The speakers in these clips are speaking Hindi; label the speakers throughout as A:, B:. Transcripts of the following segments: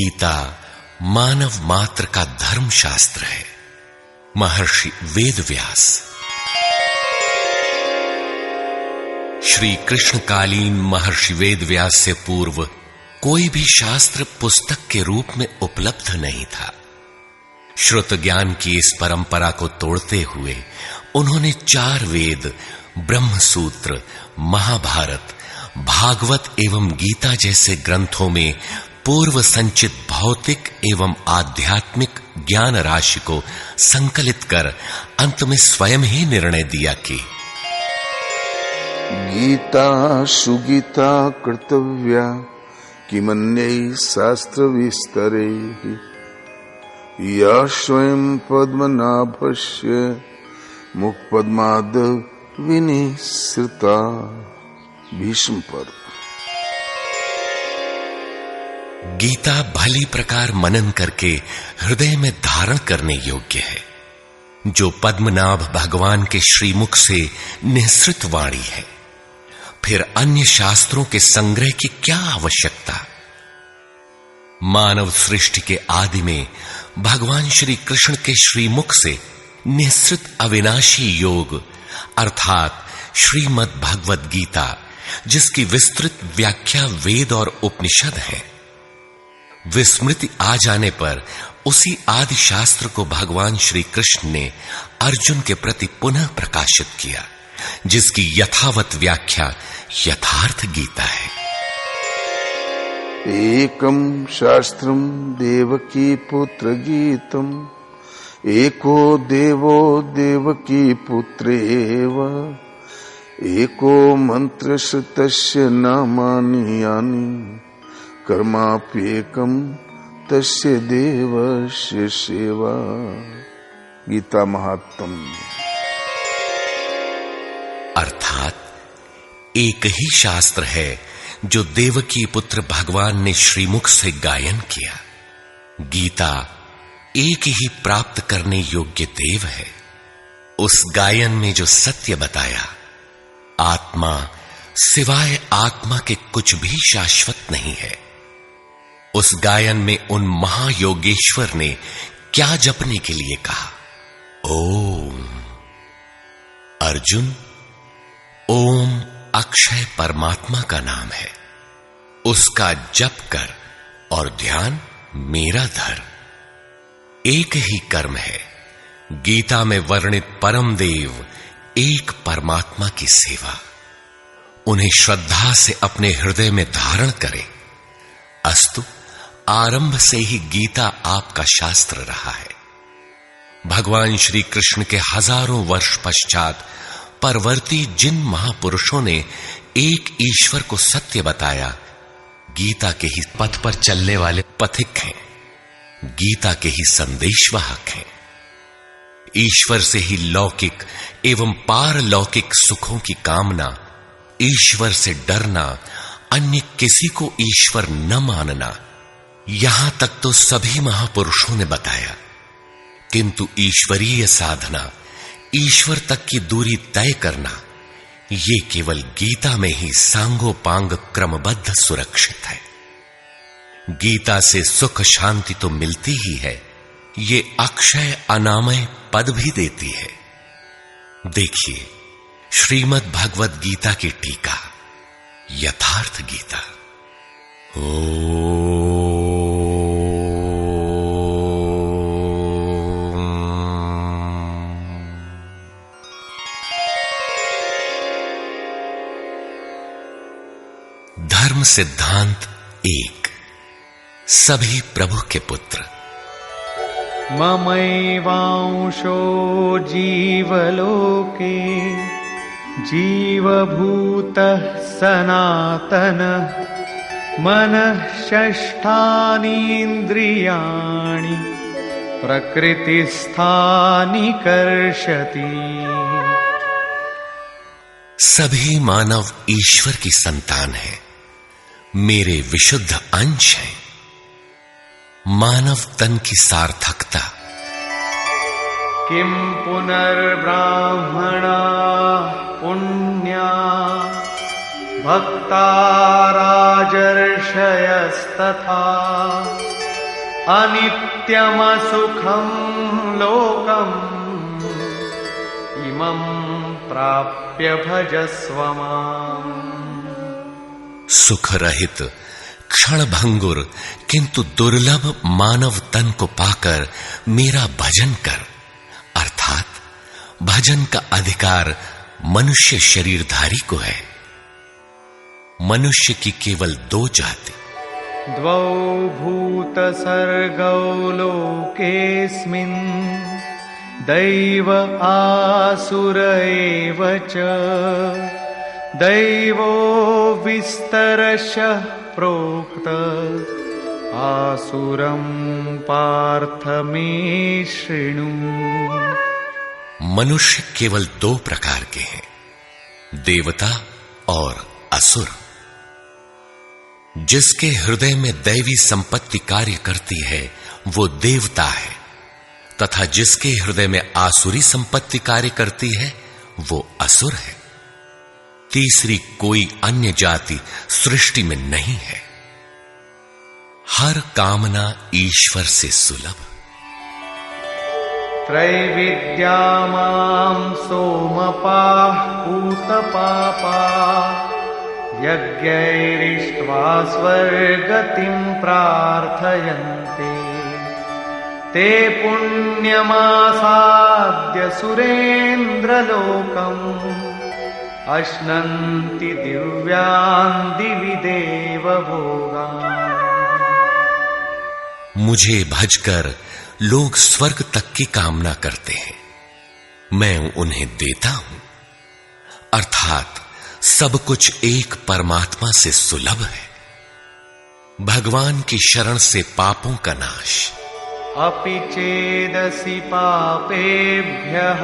A: गीता मानव मात्र का धर्म शास्त्र है। महर्षि वेदव्यास। श्री कृष्णकालीन महर्षि वेदव्यास से पूर्व कोई भी शास्त्र पुस्तक के रूप में उपलब्ध नहीं था। श्रुत ज्ञान की इस परंपरा को तोड़ते हुए उन्होंने 4 वेद, ब्रह्म सूत्र, महाभारत, भागवत एवं गीता जैसे ग्रंथों में पूर्व संचित भौतिक एवं आध्यात्मिक ज्ञान राशि को संकलित कर अंत में स्वयं ही निर्णय दिया कि
B: गीता सुगीता कर्तव्या किमन्यै शास्त्र विस्तरे या स्वयं पद्मनाभस्य मुखपद्माद विनिसृता। भीष्म पर्व।
A: गीता भली प्रकार मनन करके हृदय में धारण करने योग्य है, जो पद्मनाभ भगवान के श्रीमुख से निःसृत वाणी है। फिर अन्य शास्त्रों के संग्रह की क्या आवश्यकता। मानव सृष्टि के आदि में भगवान श्री कृष्ण के श्रीमुख से निःसृत अविनाशी योग अर्थात श्रीमद् भगवद गीता, जिसकी विस्तृत व्याख्या वेद और उपनिषद है, विस्मृति आ जाने पर उसी आदि शास्त्र को भगवान श्री कृष्ण ने अर्जुन के प्रति पुनः प्रकाशित किया, जिसकी यथावत व्याख्या यथार्थ गीता है।
B: एकम शास्त्रम देवकी पुत्र गीतम एको देवो देवकी पुत्रेव एको मंत्र श्रुतस्य नामानि यानि कर्माप्येकम तस्य देवस्य सेवा। गीता महात्म्य।
A: अर्थात एक ही शास्त्र है जो देवकी पुत्र भगवान ने श्रीमुख से गायन किया। गीता एक ही प्राप्त करने योग्य देव है। उस गायन में जो सत्य बताया, आत्मा सिवाय आत्मा के कुछ भी शाश्वत नहीं है। उस गायन में उन महायोगेश्वर ने क्या जपने के लिए कहा। ओम। अर्जुन, ओम अक्षय परमात्मा का नाम है, उसका जप कर और ध्यान मेरा धर। एक ही कर्म है। गीता में वर्णित परम देव एक परमात्मा की सेवा। उन्हें श्रद्धा से अपने हृदय में धारण करें। अस्तु, आरंभ से ही गीता आपका शास्त्र रहा है। भगवान श्री कृष्ण के हजारों वर्ष पश्चात परवर्ती जिन महापुरुषों ने एक ईश्वर को सत्य बताया, गीता के ही पथ पर चलने वाले पथिक हैं, गीता के ही संदेशवाहक हैं। ईश्वर से ही लौकिक एवं पारलौकिक सुखों की कामना, ईश्वर से डरना, अन्य किसी को ईश्वर न मानना, यहां तक तो सभी महापुरुषों ने बताया। किंतु ईश्वरीय साधना, ईश्वर तक की दूरी तय करना, ये केवल गीता में ही सांगोपांग क्रमबद्ध सुरक्षित है। गीता से सुख शांति तो मिलती ही है, ये अक्षय अनामय पद भी देती है। देखिए श्रीमद् भगवद गीता की टीका, यथार्थ गीता। धर्म सिद्धांत 1। सभी प्रभु के पुत्र।
C: ममैवांशो जीवलोके जीवभूतः सनातनः मनः षष्ठानि इन्द्रियाणि प्रकृतिस्थानि कर्षति।
A: सभी मानव ईश्वर की संतान है, मेरे विशुद्ध अंश हैं। मानव तन की सार्थकता।
C: किम पुनर्ब्राह्मणा पुण्या भक्ता राजर्षयस्तथा अनित्यमसुखं लोकम् इमं प्राप्य भजस्व माम्।
A: सुख रहित क्षण भंगुर किंतु दुर्लभ मानव तन को पाकर मेरा भजन कर, अर्थात भजन का अधिकार मनुष्य शरीरधारी को है। मनुष्य की केवल दो जाति,
C: द्वौ भूत सर्गौ लोकेऽस्मिन् दैव आसुर एव च। दैवो विस्तरशः प्रोक्त आसुरं पार्थ मे शृणु।
A: मनुष्य केवल दो प्रकार के हैं, देवता और असुर। जिसके हृदय में दैवी संपत्ति कार्य करती है वो देवता है, तथा जिसके हृदय में आसुरी संपत्ति कार्य करती है वो असुर है। तीसरी कोई अन्य जाति सृष्टि में नहीं है। हर कामना ईश्वर से सुलभ।
C: त्रैविद्या मां सोमपाः पूतपापाः यज्ञैरिष्ट्वा स्वर्गतिं प्रार्थयन्ते। ते पुण्यमासाद्य सुरेन्द्रलोकम् अश्नन्ति दिव्यान् दिवि देवभोगान्।
A: मुझे भजकर लोग स्वर्ग तक की कामना करते हैं, मैं उन्हें देता हूं। अर्थात सब कुछ एक परमात्मा से सुलभ है। भगवान की शरण से पापों का नाश।
C: अपि चेदसि पापेभ्यः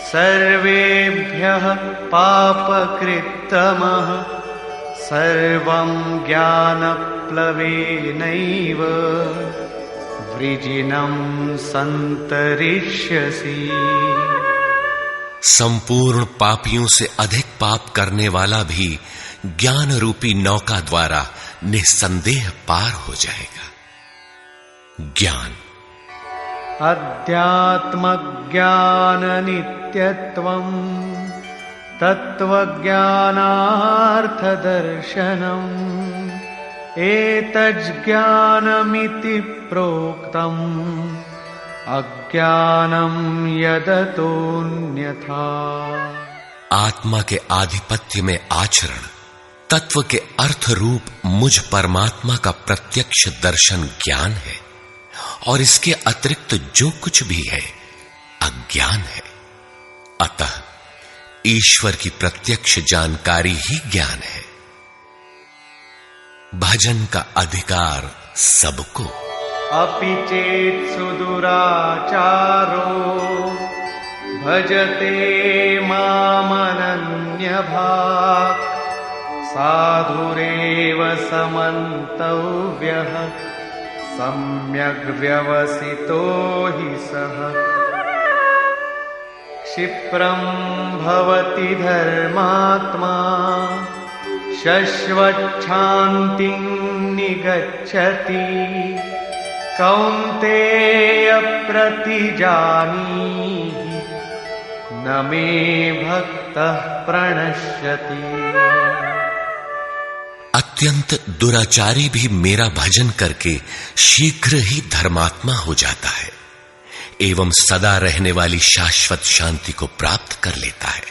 C: सर्वेभ्यः पापकृत्तमः सर्वं ज्ञानप्लवेनैव वृजिनं सन्तरिष्यसि।
A: संपूर्ण पापियों से अधिक पाप करने वाला भी ज्ञान रूपी नौका द्वारा निस्संदेह पार हो जाएगा। ज्ञान
C: अध्यात्मज्ञाननित्यत्वं तत्त्वज्ञानार्थदर्शनम् एतज्ज्ञानमिति प्रोक्तम् अज्ञानं यदतोऽन्यथा।
A: आत्मा के आधिपत्य में आचरण तत्व के अर्थ रूप मुझ परमात्मा का प्रत्यक्ष दर्शन ज्ञान है, और इसके अतिरिक्त जो कुछ भी है अज्ञान है। अतः ईश्वर की प्रत्यक्ष जानकारी ही ज्ञान है। भजन का अधिकार सबको।
C: अपि चेत् सुदुराचारो भजते मामनन्यभाक् साधुरेव समन्तव्यः सम्यग् व्यवसितो हि सः। क्षिप्रं भवति धर्मात्मा शश्वच्छान्तिं निगच्छति कौन्तेय प्रतिजानीहि न मे भक्तः प्रणश्यति।
A: अत्यंत दुराचारी भी मेरा भजन करके शीघ्र ही धर्मात्मा हो जाता है एवं सदा रहने वाली शाश्वत शांति को प्राप्त कर लेता है।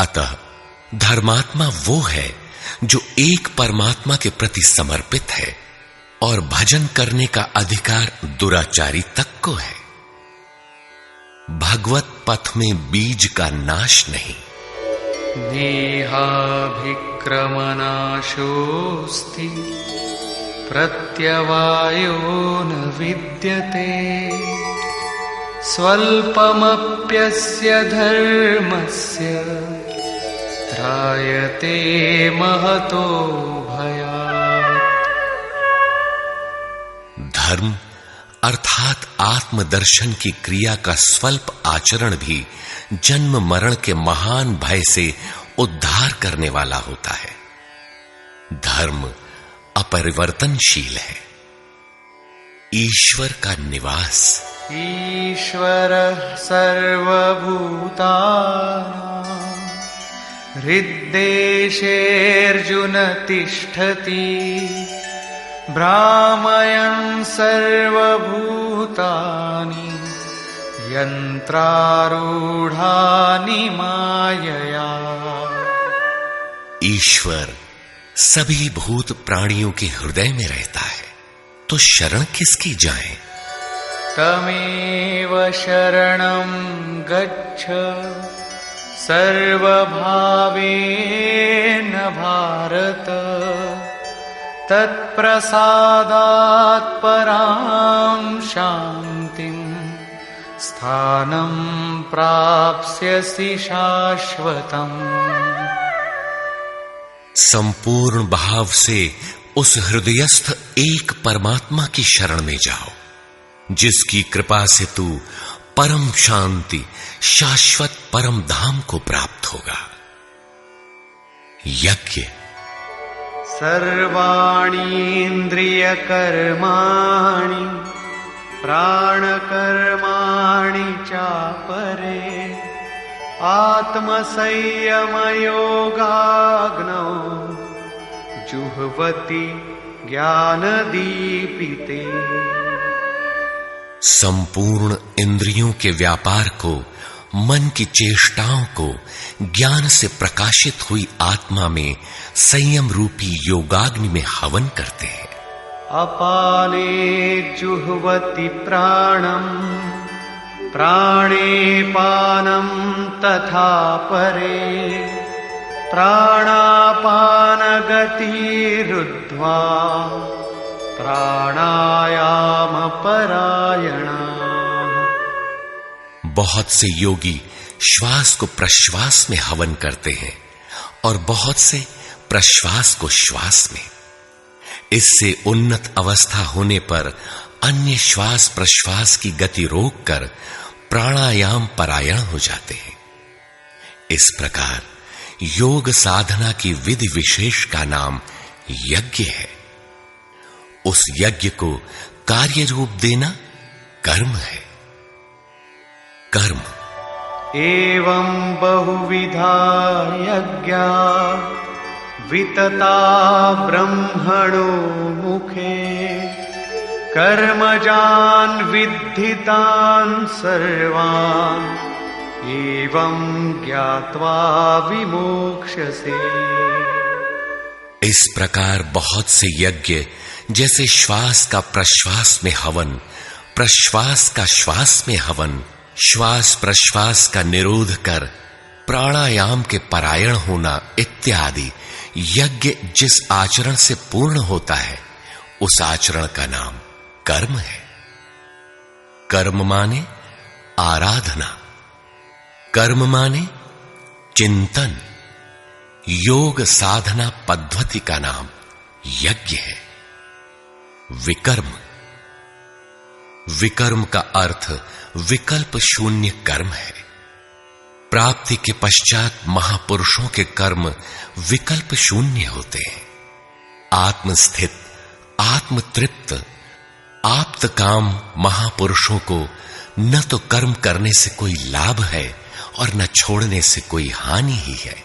A: अतः धर्मात्मा वो है जो एक परमात्मा के प्रति समर्पित है, और भजन करने का अधिकार दुराचारी तक को है। भगवत पथ में बीज का नाश नहीं।
C: नेहाभिक्रमनाशोऽस्ति प्रत्यवायो न विद्यते स्वल्पमप्यस्य धर्मस्य त्रायते महतो भयात्।
A: धर्म अर्थात आत्मदर्शन की क्रिया का स्वल्प आचरण भी जन्म मरण के महान भय से उद्धार करने वाला होता है। धर्म अपरिवर्तनशील है। ईश्वर का निवास।
C: ईश्वरः सर्वभूतानां हृद्देशेऽर्जुन तिष्ठति भ्रामयन् सर्वभूतानि यन्त्रारूढानि मायया।
A: ईश्वर सभी भूत प्राणियों के हृदय में रहता है, तो शरण किसकी जाएं?
C: तमेव शरणं गच्छ सर्वभावेन भारत तत्प्रसादात् परां शान्तिं स्थानं प्राप्स्यसि शाश्वतम्।
A: संपूर्ण भाव से उस हृदयस्थ एक परमात्मा की शरण में जाओ, जिसकी कृपा से तू परम शांति शाश्वत परम धाम को प्राप्त होगा। यज्ञ।
C: सर्वाणीन्द्रियकर्माणि प्राणकर्माणि चापरे आत्मसंयमयोगाग्नौ जुह्वति ज्ञानदीपिते।
A: संपूर्ण इंद्रियों के व्यापार को, मन की चेष्टाओं को ज्ञान से प्रकाशित हुई आत्मा में संयम रूपी योगाग्नि में हवन करते हैं।
C: अपाने जुह्वति प्राणं प्राणे पानं तथा परे प्राणापानगतिरुद्ध्वा प्राणायाम परायणा।
A: बहुत से योगी श्वास को प्रश्वास में हवन करते हैं और बहुत से प्रश्वास को श्वास में। इससे उन्नत अवस्था होने पर अन्य श्वास प्रश्वास की गति रोककर प्राणायाम परायण हो जाते हैं। इस प्रकार योग साधना की विधि विशेष का नाम यज्ञ है। उस यज्ञ को कार्य रूप देना कर्म है। कर्म।
C: एवं बहुविधा यज्ञा वितता ब्रह्मणो मुखे कर्मजान् विद्धितान् सर्वान् एवं ज्ञात्वा विमोक्ष्यसे।
A: इस प्रकार बहुत से यज्ञ जैसे श्वास का प्रश्वास में हवन, प्रश्वास का श्वास में हवन, श्वास प्रश्वास का निरोध कर प्राणायाम के परायण होना इत्यादि यज्ञ जिस आचरण से पूर्ण होता है, उस आचरण का नाम कर्म है। कर्म माने आराधना, कर्म माने चिंतन। योग साधना पद्धति का नाम यज्ञ है। विकर्म। विकर्म का अर्थ विकल्प शून्य कर्म है। प्राप्ति के पश्चात महापुरुषों के कर्म विकल्प शून्य होते हैं। आत्मस्थित, आत्मतृप्त, आप्त काम महापुरुषों को न तो कर्म करने से कोई लाभ है और न छोड़ने से कोई हानि ही है।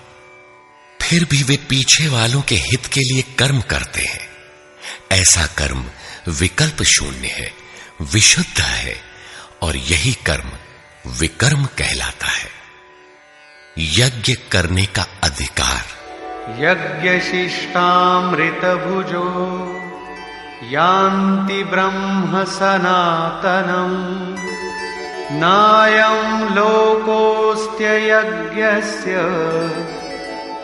A: फिर भी वे पीछे वालों के हित के लिए कर्म करते हैं। ऐसा कर्म विकल्प शून्य है, विशुद्ध है, और यही कर्म विकर्म कहलाता है। यज्ञ करने का अधिकार।
C: यज्ञशिष्टामृत भुजो यान्ति ब्रह्म सनातनम् नायं लोकोऽस्त्य यज्ञस्य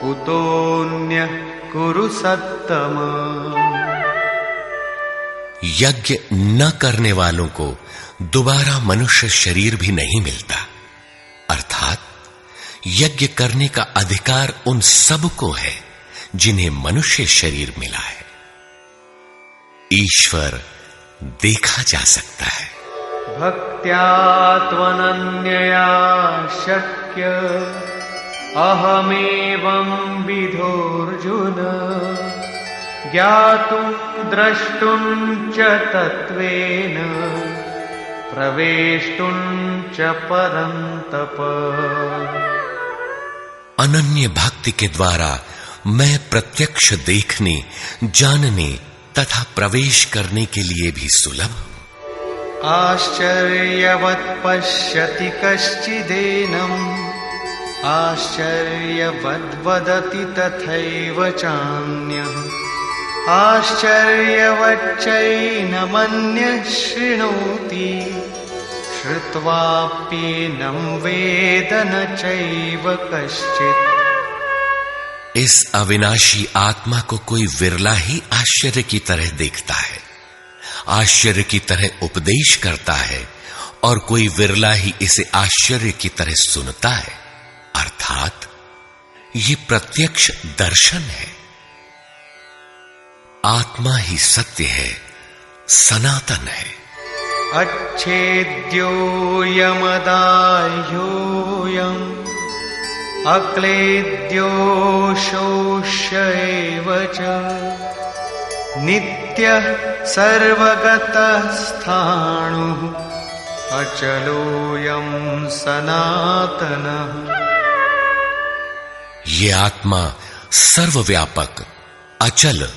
C: कुतोऽन्यः कुरु सत्तम।
A: यज्ञ न करने वालों को दोबारा मनुष्य शरीर भी नहीं मिलता। अर्थात यज्ञ करने का अधिकार उन सब को है जिन्हें मनुष्य शरीर मिला है। ईश्वर देखा जा सकता है।
C: भक्त्या त्वनन्यया शक्य अहमेवं विधोर्जुन ज्ञातुं द्रष्टुं च तत्त्वेन प्रवेष्टुं च परन्तप।
A: अनन्य भक्ति के द्वारा मैं प्रत्यक्ष देखने, जानने तथा प्रवेश करने के लिए भी सुलभ हूं।
C: आश्चर्यवत् पश्यति कश्चिदेनम्, आश्चर्यवद् वदति तथैव चान्यः, आश्चर्यवच्चैनमन्यः शृणोति, श्रुत्वाप्येनं वेद न चैव कश्चित्।
A: इस अविनाशी आत्मा को कोई विरला ही आश्चर्य की तरह देखता है, आश्चर्य की तरह उपदेश करता है, और कोई विरला ही इसे आश्चर्य की तरह सुनता है। अर्थात ये प्रत्यक्ष दर्शन है। आत्मा ही सत्य है, सनातन है।
C: अच्छेद्योऽयमदाह्योऽयम् अक्लेद्यो शोष्य एव च, नित्यः सर्वगतः स्थाणुः अचलोऽयं सनातनः।
A: ये आत्मा सर्वव्यापक, अचल,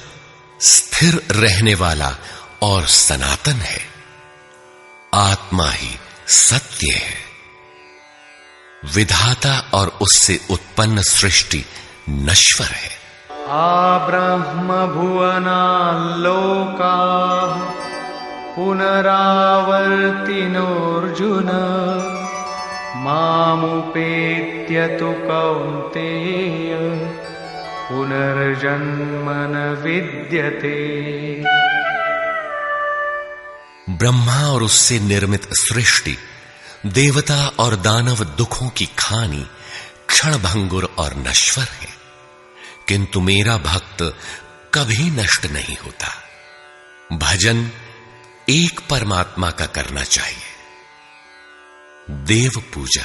A: स्थिर रहने वाला और सनातन है। आत्मा ही सत्य है। विधाता और उससे उत्पन्न सृष्टि नश्वर है।
C: आब्रह्म भुवनाल्लोकाः पुनरावर्तिनोऽर्जुन, मामुपेत्य तु कौन्तेय पुनर्जन्म न विद्यते।
A: ब्रह्मा और उससे निर्मित सृष्टि, देवता और दानव दुखों की खानी, क्षणभंगुर और नश्वर है, किंतु मेरा भक्त कभी नष्ट नहीं होता। भजन एक परमात्मा का करना चाहिए। देव पूजा।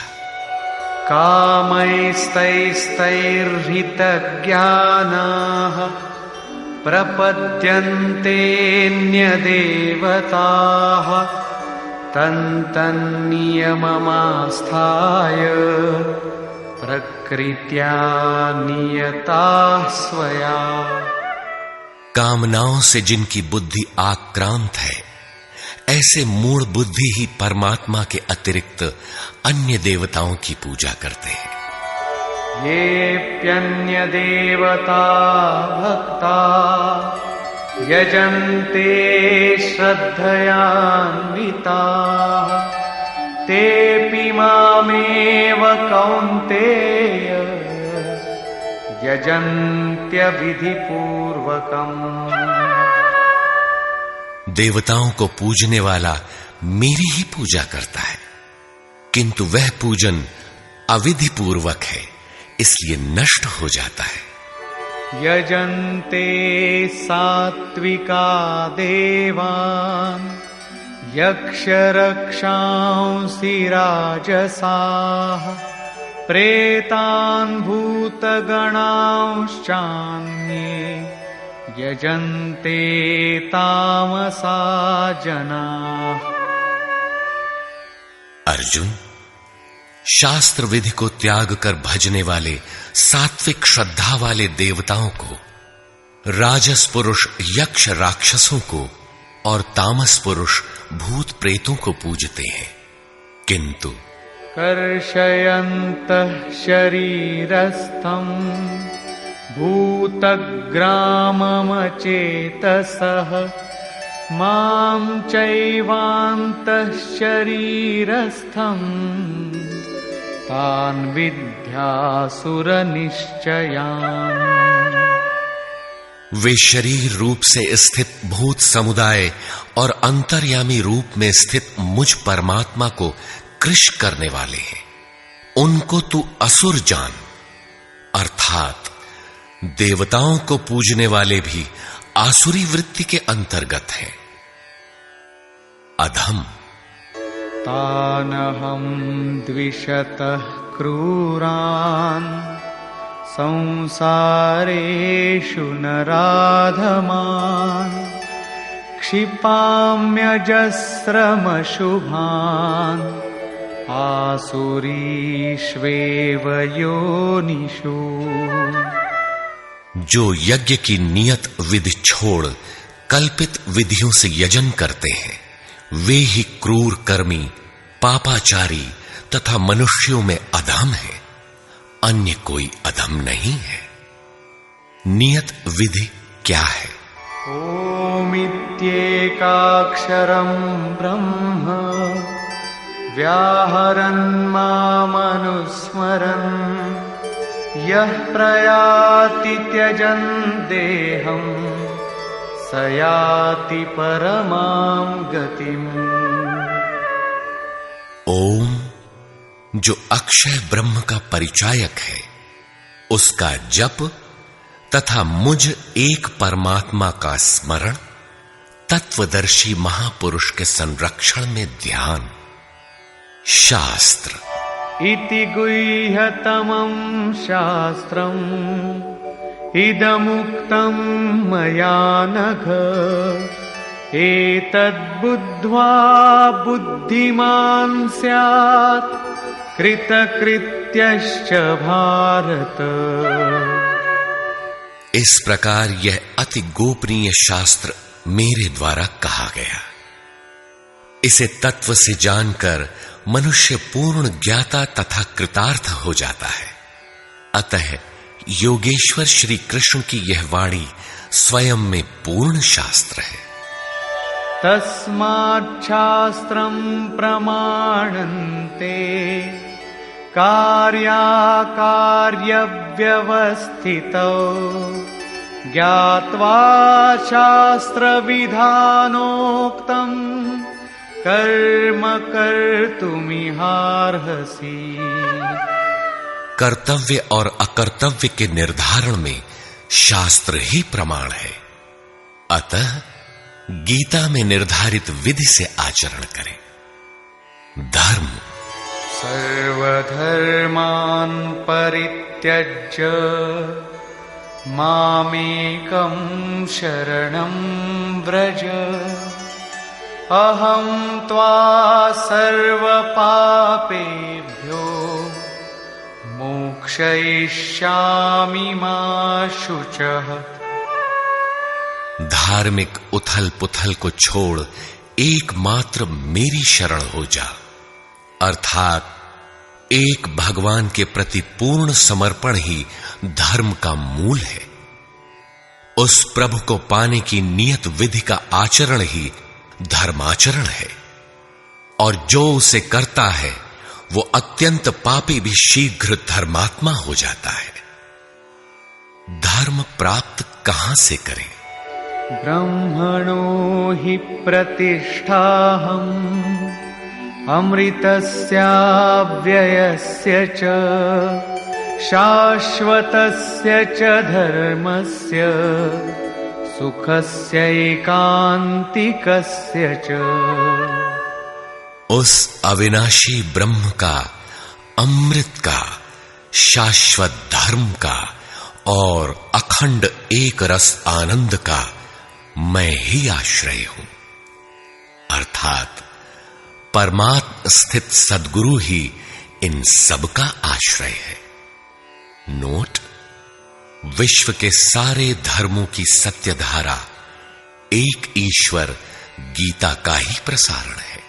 C: कामैस्तैस्तैर्हितज्ञानाः प्रपद्यन्तेऽन्यदेवताः, तन्तन्नियममास्थाय प्रकृत्या नियताः स्वया।
A: कामनाओं से जिनकी बुद्धि आक्रांत है, ऐसे मूढ़ बुद्धि ही परमात्मा के अतिरिक्त अन्य देवताओं की पूजा करते हैं।
C: येऽप्यन्यदेवता भक्ता यजन्ते श्रद्धयान्विताः, तेऽपि मामेव कौन्तेय यजन्त्यविधिपूर्वकम्।
A: देवताओं को पूजने वाला मेरी ही पूजा करता है, किंतु वह पूजन अविधि पूर्वक है, इसलिए नष्ट हो जाता है।
C: यजन्ते सात्विका देवान् यक्षरक्षांसि राजसाः, प्रेतान् भूतगणांश्चान्ये यजन्ते तामसा जनाः।
A: अर्जुन, शास्त्र विधि को त्याग कर भजने वाले सात्विक श्रद्धा वाले देवताओं को, राजस पुरुष यक्ष राक्षसों को और तामस पुरुष भूत प्रेतों को पूजते हैं, किंतु
C: कर्षयन्तः शरीरस्थम् भूतग्राममचेतसः, मां चैवान्तः शरीरस्थम् तान् विद्यासुरनिश्चयान्।
A: वे शरीर रूप से स्थित भूत समुदाय और अंतर्यामी रूप में स्थित मुझ परमात्मा को कृश करने वाले हैं। उनको तू असुर जान। अर्थात देवताओं को पूजने वाले भी आसुरी वृत्ति के अंतर्गत हैं। अधम।
C: तानहं द्विषतः क्रूरान् संसारेषु नराधमान् क्षिपाम्यजस्रमशुभान् आसुरीष्वेव योनिषु।
A: जो यज्ञ की नियत विधि छोड़ कल्पित विधियों से यजन करते हैं, वे ही क्रूर कर्मी, पापाचारी तथा मनुष्यों में अधम है। अन्य कोई अधम नहीं है। नियत विधि क्या है?
C: ओमित्येकाक्षरं ब्रह्म व्याहरन् मामनुस्मरन् यः प्रयाति त्यजन् देहं स याति परमां गतिम्।
A: ओम, जो अक्षय ब्रह्म का परिचायक है, उसका जप तथा मुझ एक परमात्मा का स्मरण, तत्वदर्शी महापुरुष के संरक्षण में ध्यान। शास्त्र
C: इति गुह्यतमं शास्त्रम् इदमुक्तं मया नघ एतद्बुद्ध्वा बुद्धिमान् स्यात् कृतकृत्यश्च भारत।
A: इस प्रकार यह अति गोपनीय शास्त्र मेरे द्वारा कहा गया। इसे तत्व से जानकर मनुष्य पूर्ण ज्ञाता तथा कृतार्थ हो जाता है। अतः योगेश्वर श्री कृष्ण की यह वाणी स्वयं में पूर्ण शास्त्र है।
C: तस्माच्छास्त्रं प्रमाणन्ते कार्याकार्यव्यवस्थितौ ज्ञात्वा शास्त्रविधानोक्तं कर्म कर्तुमिहार्हसि।
A: कर्तव्य और अकर्तव्य के निर्धारण में शास्त्र ही प्रमाण है। अतः गीता में निर्धारित विधि से आचरण करें। धर्म
C: सर्वधर्मान् परित्यज्य मामेकं शरणं व्रज अहं त्वा सर्वपापेभ्यो मोक्षयिष्यामि मा शुचः।
A: धार्मिक उथल पुथल को छोड़ एकमात्र मेरी शरण हो जा, अर्थात एक भगवान के प्रति पूर्ण समर्पण ही धर्म का मूल है। उस प्रभु को पाने की नियत विधि का आचरण ही धर्माचरण है, और जो उसे करता है वो अत्यंत पापी भी शीघ्र धर्मात्मा हो जाता है। धर्म प्राप्त कहां से करें?
C: ब्रह्मणो हि प्रतिष्ठाहम् अमृतस्याव्ययस्य च शाश्वतस्य च धर्मस्य सुखस्यैकान्तिकस्य च।
A: उस अविनाशी ब्रह्म का, अमृत का, शाश्वत धर्म का और अखंड एक रस आनंद का मैं ही आश्रय हूं, अर्थात परमात्म स्थित सद्गुरु ही इन सब का आश्रय है। नोट: विश्व के सारे धर्मों की सत्य धारा एक ईश्वर गीता का ही प्रसारण है।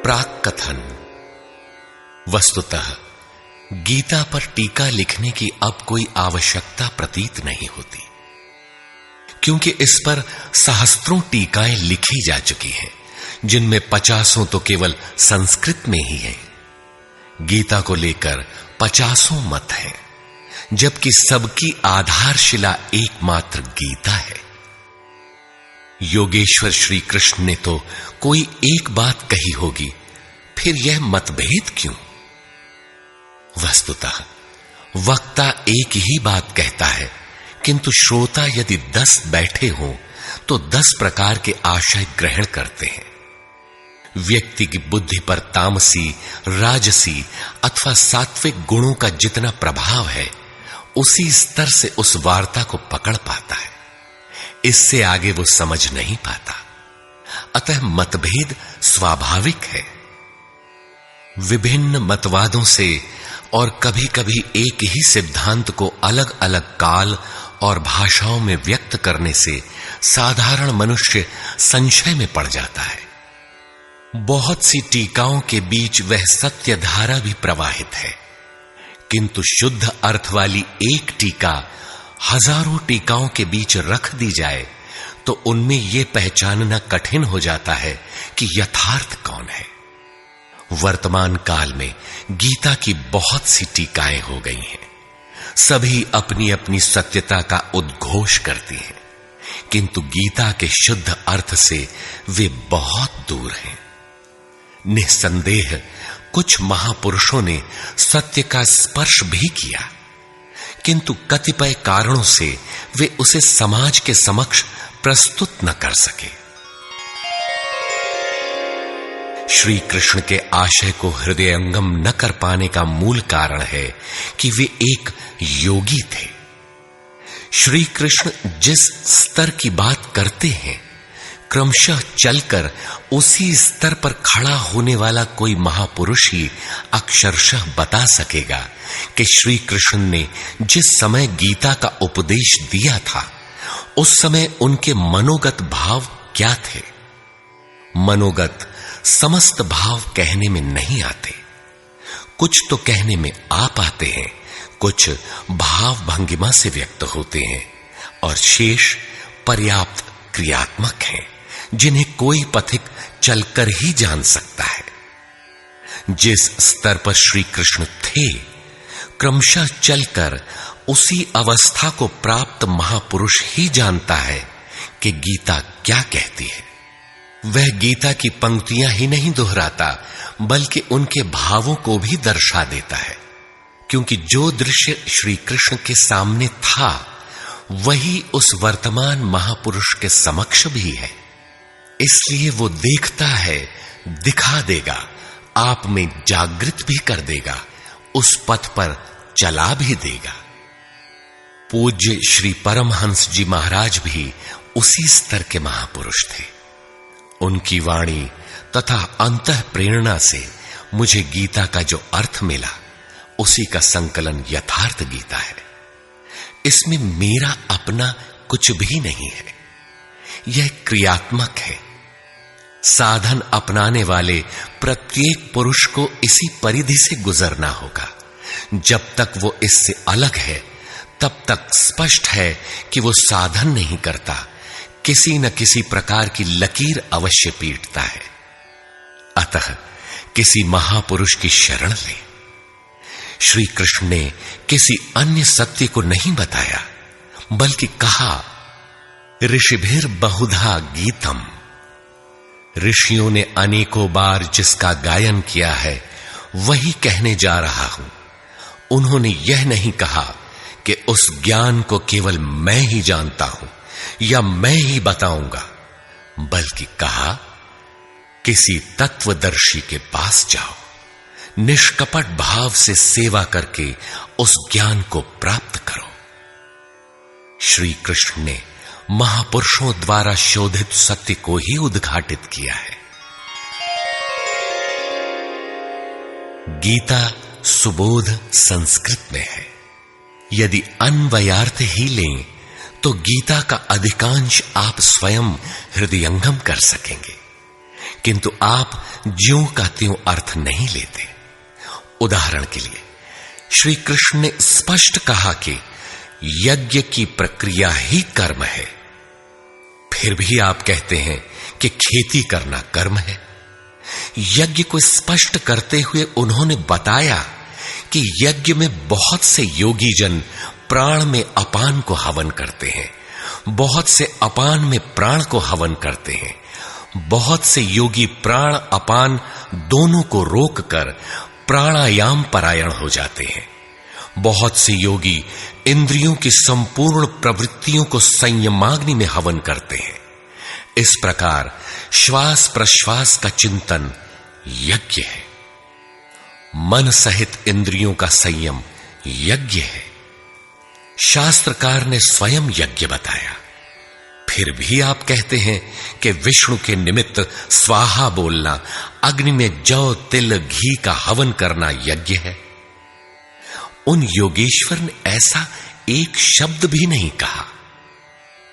A: प्राक कथन। वस्तुतः गीता पर टीका लिखने की अब कोई आवश्यकता प्रतीत नहीं होती, क्योंकि इस पर सहस्त्रों टीकाएं लिखी जा चुकी हैं, जिनमें 50 तो केवल संस्कृत में ही हैं। गीता को लेकर 50 मत हैं, जबकि सबकी आधारशिला एकमात्र गीता है। योगेश्वर श्री कृष्ण ने तो कोई एक बात कही होगी, फिर यह मतभेद क्यों? वस्तुतः वक्ता एक ही बात कहता है, किंतु श्रोता यदि 10 बैठे हों तो 10 प्रकार के आशय ग्रहण करते हैं। व्यक्ति की बुद्धि पर तामसी, राजसी अथवा सात्विक गुणों का जितना प्रभाव है, उसी स्तर से उस वार्ता को पकड़ पाता है। इससे आगे वो समझ नहीं पाता। अतः मतभेद स्वाभाविक है। विभिन्न मतवादों से और कभी-कभी एक ही सिद्धांत को अलग-अलग काल और भाषाओं में व्यक्त करने से साधारण मनुष्य संशय में पड़ जाता है। बहुत सी टीकाओं के बीच वह सत्य धारा भी प्रवाहित है, किंतु शुद्ध अर्थ वाली एक टीका हजारों टीकाओं के बीच रख दी जाए तो उनमें यह पहचानना कठिन हो जाता है कि यथार्थ कौन है। वर्तमान काल में गीता की बहुत सी टीकाएं हो गई हैं। सभी अपनी अपनी सत्यता का उद्घोष करती हैं, किंतु गीता के शुद्ध अर्थ से वे बहुत दूर हैं। निस्संदेह कुछ महापुरुषों ने सत्य का स्पर्श भी किया, किंतु कतिपय कारणों से वे उसे समाज के समक्ष प्रस्तुत न कर सके। श्री कृष्ण के आशय को हृदयंगम न कर पाने का मूल कारण है कि वे एक योगी थे। श्री कृष्ण जिस स्तर की बात करते हैं, क्रमशः चलकर उसी स्तर पर खड़ा होने वाला कोई महापुरुष ही अक्षरशः बता सकेगा कि श्री कृष्ण ने जिस समय गीता का उपदेश दिया था, उस समय उनके मनोगत भाव क्या थे। मनोगत समस्त भाव कहने में नहीं आते। कुछ तो कहने में आ पाते हैं, कुछ भाव भंगिमा से व्यक्त होते हैं, और शेष पर्याप्त क्रियात्मक हैं, जिन्हें कोई पथिक चलकर ही जान सकता है। जिस स्तर पर श्री कृष्ण थे, क्रमशः चलकर उसी अवस्था को प्राप्त महापुरुष ही जानता है कि गीता क्या कहती है। वह गीता की पंक्तियां ही नहीं दोहराता, बल्कि उनके भावों को भी दर्शा देता है, क्योंकि जो दृश्य श्री कृष्ण के सामने था, वही उस वर्तमान महापुरुष के समक्ष भी है। इसलिए वो देखता है, दिखा देगा, आप में जागृत भी कर देगा, उस पथ पर चला भी देगा। पूज्य श्री परमहंस जी महाराज भी उसी स्तर के महापुरुष थे। उनकी वाणी तथा अंतः प्रेरणा से मुझे गीता का जो अर्थ मिला, उसी का संकलन यथार्थ गीता है। इसमें मेरा अपना कुछ भी नहीं है। यह क्रियात्मक है। साधन अपनाने वाले प्रत्येक पुरुष को इसी परिधि से गुजरना होगा। जब तक वो इससे अलग है, तब तक स्पष्ट है कि वो साधन नहीं करता, किसी न किसी प्रकार की लकीर अवश्य पीटता है। अतः किसी महापुरुष की शरण ले। श्री कृष्ण ने किसी अन्य सत्य को नहीं बताया, बल्कि कहा, ऋषिभिर बहुधा गीतम। ऋषियों ने अनेकों बार जिसका गायन किया है, वही कहने जा रहा हूं। उन्होंने यह नहीं कहा कि उस ज्ञान को केवल मैं ही जानता हूं या मैं ही बताऊंगा, बल्कि कहा, किसी तत्वदर्शी के पास जाओ, निष्कपट भाव से सेवा करके उस ज्ञान को प्राप्त करो। श्री कृष्ण ने महापुरुषों द्वारा शोधित सत्य को ही उद्घाटित किया है। गीता सुबोध संस्कृत में है। यदि अन्वयार्थ ही लें तो गीता का अधिकांश आप स्वयं हृदयंगम कर सकेंगे, किंतु आप ज्यों का त्यों अर्थ नहीं लेते। उदाहरण के लिए, श्री कृष्ण ने स्पष्ट कहा कि यज्ञ की प्रक्रिया ही कर्म है। फिर भी आप कहते हैं कि खेती करना कर्म है। यज्ञ को स्पष्ट करते हुए उन्होंने बताया कि यज्ञ में बहुत से योगी जन प्राण में अपान को हवन करते हैं, बहुत से अपान में प्राण को हवन करते हैं, बहुत से योगी प्राण अपान दोनों को रोककर प्राणायाम परायण हो जाते हैं, बहुत से योगी इंद्रियों की संपूर्ण प्रवृत्तियों को संयमाग्नि में हवन करते हैं, इस प्रकार श्वास प्रश्वास का चिंतन यज्ञ है। मन सहित इंद्रियों का संयम यज्ञ है। शास्त्रकार ने स्वयं यज्ञ बताया, फिर भी आप कहते हैं कि विष्णु के निमित्त स्वाहा बोलना, अग्नि में जौ तिल घी का हवन करना यज्ञ है। उन योगेश्वर ने ऐसा एक शब्द भी नहीं कहा।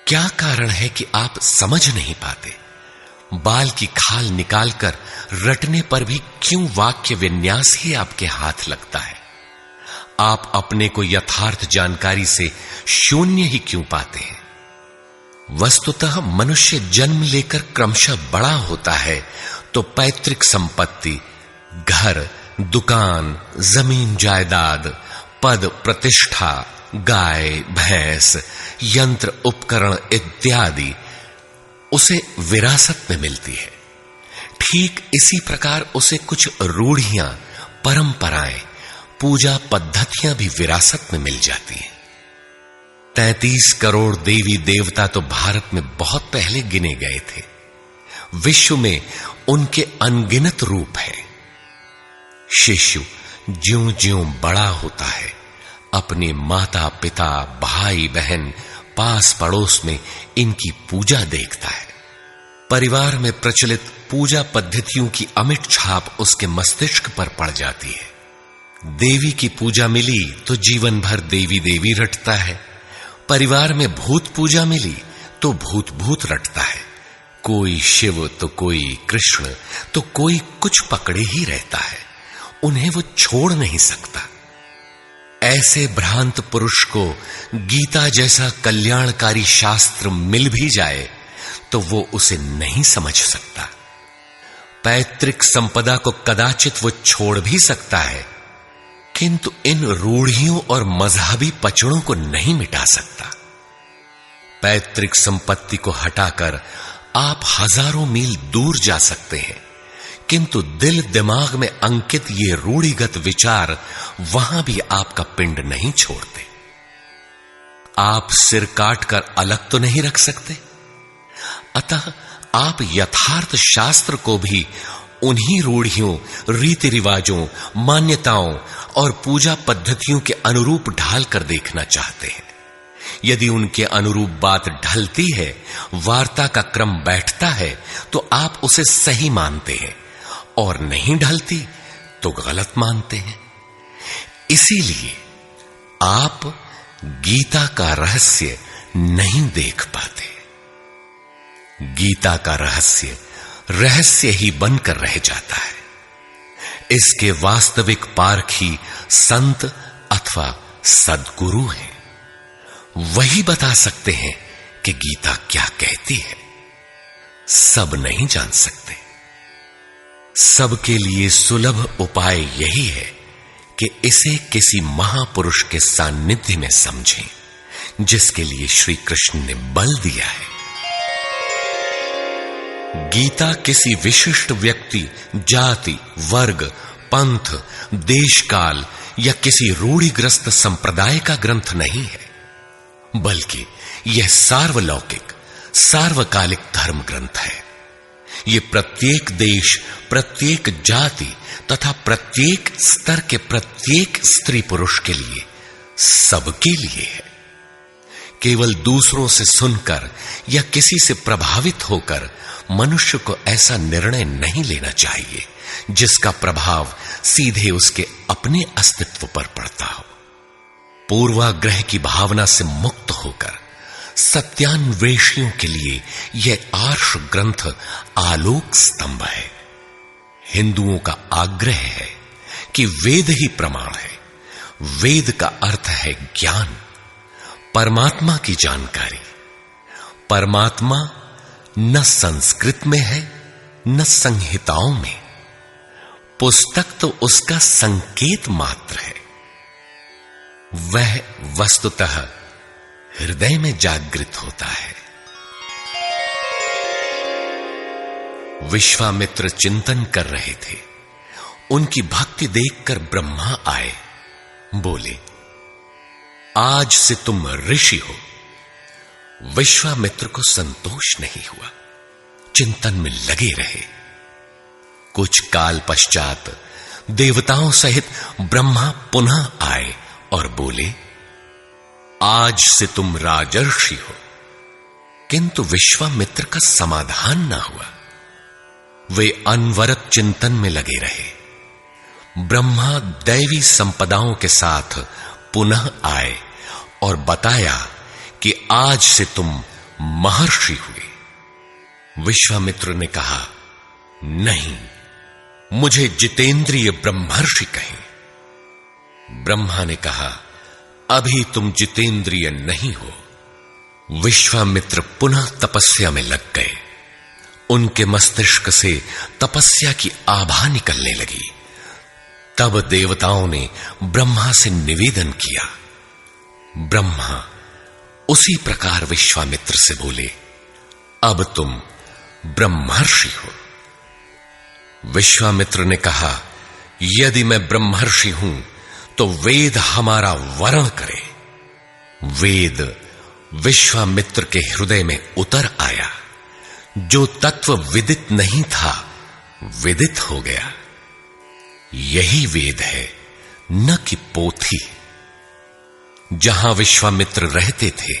A: क्या कारण है कि आप समझ नहीं पाते? बाल की खाल निकालकर रटने पर भी क्यों वाक्य विन्यास ही आपके हाथ लगता है? आप अपने को यथार्थ जानकारी से शून्य ही क्यों पाते हैं? वस्तुतः मनुष्य जन्म लेकर क्रमशः बड़ा होता है तो पैतृक संपत्ति, घर, दुकान, जमीन जायदाद, पद प्रतिष्ठा, गाय भैंस, यंत्र उपकरण इत्यादि उसे विरासत में मिलती है। ठीक इसी प्रकार उसे कुछ रूढ़ियां, परंपराएं, पूजा पद्धतियां भी विरासत में मिल जाती हैं। 33 करोड़ देवी देवता तो भारत में बहुत पहले गिने गए थे। विश्व में उनके अनगिनत रूप हैं। शिशु ज्यों-ज्यों बड़ा होता है, अपने माता पिता, भाई बहन, पास पड़ोस में इनकी पूजा देखता है। परिवार में प्रचलित पूजा पद्धतियों की अमिट छाप उसके मस्तिष्क पर पड़ जाती है। देवी की पूजा मिली तो जीवन भर देवी देवी रटता है। परिवार में भूत पूजा मिली तो भूत भूत रटता है। कोई शिव तो कोई कृष्ण तो कोई कुछ पकड़े ही रहता है, उन्हें वो छोड़ नहीं सकता। ऐसे भ्रांत पुरुष को गीता जैसा कल्याणकारी शास्त्र मिल भी जाए तो वो उसे नहीं समझ सकता। पैतृक संपदा को कदाचित वो छोड़ भी सकता है, किंतु इन रूढ़ियों और मजहबी पचड़ों को नहीं मिटा सकता। पैतृक संपत्ति को हटाकर आप हजारों मील दूर जा सकते हैं, किंतु दिल दिमाग में अंकित ये रूढ़िगत विचार वहां भी आपका पिंड नहीं छोड़ते। आप सिर काटकर अलग तो नहीं रख सकते, अतः आप यथार्थ शास्त्र को भी उन्हीं रूढ़ियों, रीति रिवाजों, मान्यताओं और पूजा पद्धतियों के अनुरूप ढाल कर देखना चाहते हैं। यदि उनके अनुरूप बात ढलती है, वार्ता का क्रम बैठता है, तो आप उसे सही मानते हैं, और नहीं ढलती तो गलत मानते हैं। इसीलिए आप गीता का रहस्य नहीं देख पाते। गीता का रहस्य रहस्य ही बनकर रह जाता है। इसके वास्तविक पारखी संत अथवा सद्गुरु हैं। वही बता सकते हैं कि गीता क्या कहती है। सब नहीं जान सकते। सबके लिए सुलभ उपाय यही है कि इसे किसी महापुरुष के सानिध्य में समझें, जिसके लिए श्री कृष्ण ने बल दिया है। गीता किसी विशिष्ट व्यक्ति, जाति, वर्ग, पंथ, देश काल या किसी रूढ़िग्रस्त संप्रदाय का ग्रंथ नहीं है, बल्कि यह सार्वलौकिक, सार्वकालिक धर्म ग्रंथ है। यह प्रत्येक देश, प्रत्येक जाति तथा प्रत्येक स्तर के प्रत्येक स्त्री पुरुष के लिए, सबके लिए है। केवल दूसरों से सुनकर या किसी से प्रभावित होकर मनुष्य को ऐसा निर्णय नहीं लेना चाहिए जिसका प्रभाव सीधे उसके अपने अस्तित्व पर पड़ता हो। पूर्वाग्रह की भावना से मुक्त होकर सत्यान्वेषियों के लिए यह आर्ष ग्रंथ आलोक स्तंभ है। हिंदुओं का आग्रह है कि वेद ही प्रमाण है। वेद का अर्थ है ज्ञान, परमात्मा की जानकारी। परमात्मा न संस्कृत में है न संहिताओं में। पुस्तक तो उसका संकेत मात्र है। वह वस्तुतः हृदय में जागृत होता है। विश्वामित्र चिंतन कर रहे थे। उनकी भक्ति देखकर ब्रह्मा आए। बोले, आज से तुम ऋषि हो। विश्वामित्र को संतोष नहीं हुआ। चिंतन में लगे रहे। कुछ काल पश्चात देवताओं सहित ब्रह्मा पुनः आए और बोले, आज से तुम राजर्षि हो। किंतु विश्वामित्र का समाधान ना हुआ। वे अनवरत चिंतन में लगे रहे। ब्रह्मा दैवी संपदाओं के साथ पुनः आए और बताया कि आज से तुम महर्षि हुए। विश्वामित्र ने कहा, नहीं, मुझे जितेंद्रिय ब्रह्मर्षि कहें। ब्रह्मा ने कहा, अभी तुम जितेंद्रिय नहीं हो। विश्वामित्र पुनः तपस्या में लग गए। उनके मस्तिष्क से तपस्या की आभा निकलने लगी। तब देवताओं ने ब्रह्मा से निवेदन किया। ब्रह्मा उसी प्रकार विश्वामित्र से बोले, अब तुम ब्रह्मर्षि हो। विश्वामित्र ने कहा, यदि मैं ब्रह्मर्षि हूं तो वेद हमारा वरण करे। वेद विश्वामित्र के हृदय में उतर आया। जो तत्व विदित नहीं था, विदित हो गया। यही वेद है, न कि पोथी। जहां विश्वामित्र रहते थे,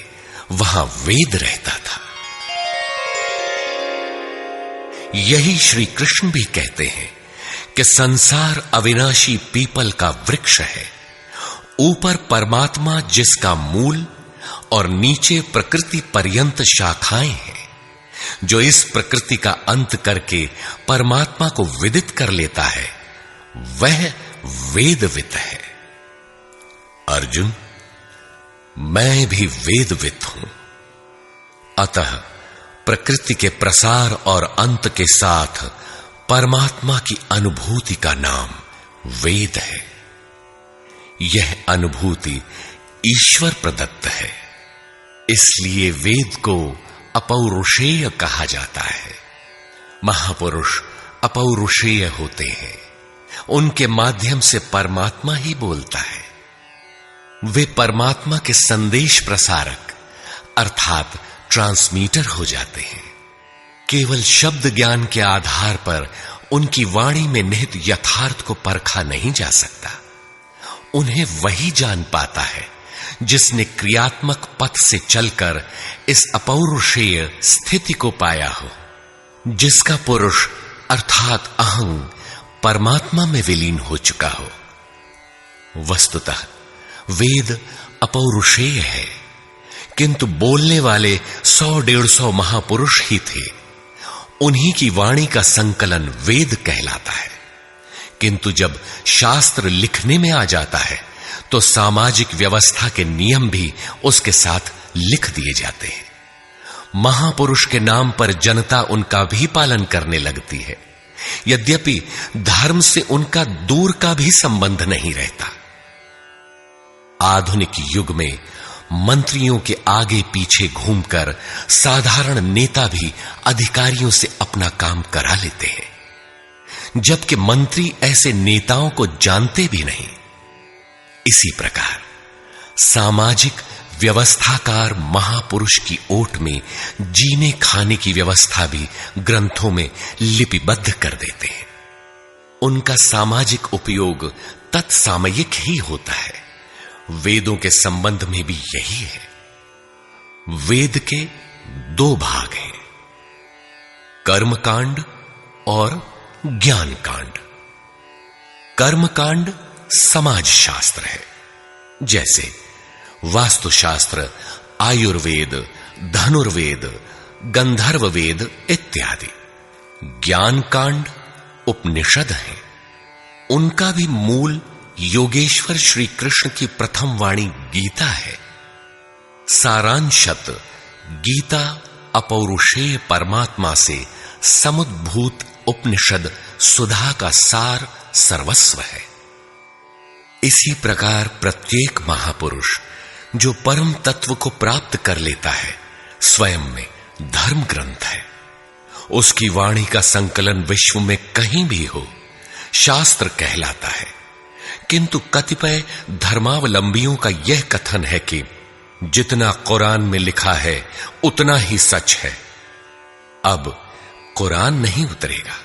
A: वहां वेद रहता था। यही श्री कृष्ण भी कहते हैं कि संसार अविनाशी पीपल का वृक्ष है। ऊपर परमात्मा जिसका मूल और नीचे प्रकृति पर्यंत शाखाएं हैं। जो इस प्रकृति का अंत करके परमात्मा को विदित कर लेता है, वह वेदवित है। अर्जुन, मैं भी वेदवित हूं। अतः प्रकृति के प्रसार और अंत के साथ परमात्मा की अनुभूति का नाम वेद है। यह अनुभूति ईश्वर प्रदत्त है। इसलिए वेद को अपौरुषेय कहा जाता है। महापुरुष अपौरुषेय होते हैं। उनके माध्यम से परमात्मा ही बोलता है। वे परमात्मा के संदेश प्रसारक अर्थात ट्रांसमीटर हो जाते हैं। केवल शब्द ज्ञान के आधार पर उनकी वाणी में निहित यथार्थ को परखा नहीं जा सकता। उन्हें वही जान पाता है जिसने क्रियात्मक पथ से चलकर इस अपौरुषेय स्थिति को पाया हो, जिसका पुरुष अर्थात अहं परमात्मा में विलीन हो चुका हो। वस्तुतः वेद अपौरुषेय है, किंतु बोलने वाले 100-150 महापुरुष ही थे। उन्हीं की वाणी का संकलन वेद कहलाता है। किंतु जब शास्त्र लिखने में आ जाता है तो सामाजिक व्यवस्था के नियम भी उसके साथ लिख दिए जाते हैं। महापुरुष के नाम पर जनता उनका भी पालन करने लगती है, यद्यपि धर्म से उनका दूर का भी संबंध नहीं रहता। आधुनिक युग में मंत्रियों के आगे पीछे घूमकर साधारण नेता भी अधिकारियों से अपना काम करा लेते हैं, जबकि मंत्री ऐसे नेताओं को जानते भी नहीं। इसी प्रकार सामाजिक व्यवस्थाकार महापुरुष की ओट में जीने खाने की व्यवस्था भी ग्रंथों में लिपिबद्ध कर देते हैं। उनका सामाजिक उपयोग तत्सामयिक ही होता है। वेदों के संबंध में भी यही है। वेद के 2 भाग हैं, कर्मकांड और ज्ञान कांड। कर्मकांड समाज शास्त्र है, जैसे वास्तुशास्त्र, आयुर्वेद, धनुर्वेद, गंधर्व वेद इत्यादि। ज्ञान कांड उपनिषद है। उनका भी मूल योगेश्वर श्री कृष्ण की प्रथम वाणी गीता है। सारांशत गीता अपौरुषेय परमात्मा से समुद्भूत उपनिषद सुधा का सार सर्वस्व है। इसी प्रकार प्रत्येक महापुरुष जो परम तत्व को प्राप्त कर लेता है, स्वयं में धर्म ग्रंथ है। उसकी वाणी का संकलन विश्व में कहीं भी हो, शास्त्र कहलाता है। किंतु कतिपय धर्मावलंबियों का यह कथन है कि जितना कुरान में लिखा है उतना ही सच है। अब कुरान नहीं उतरेगा।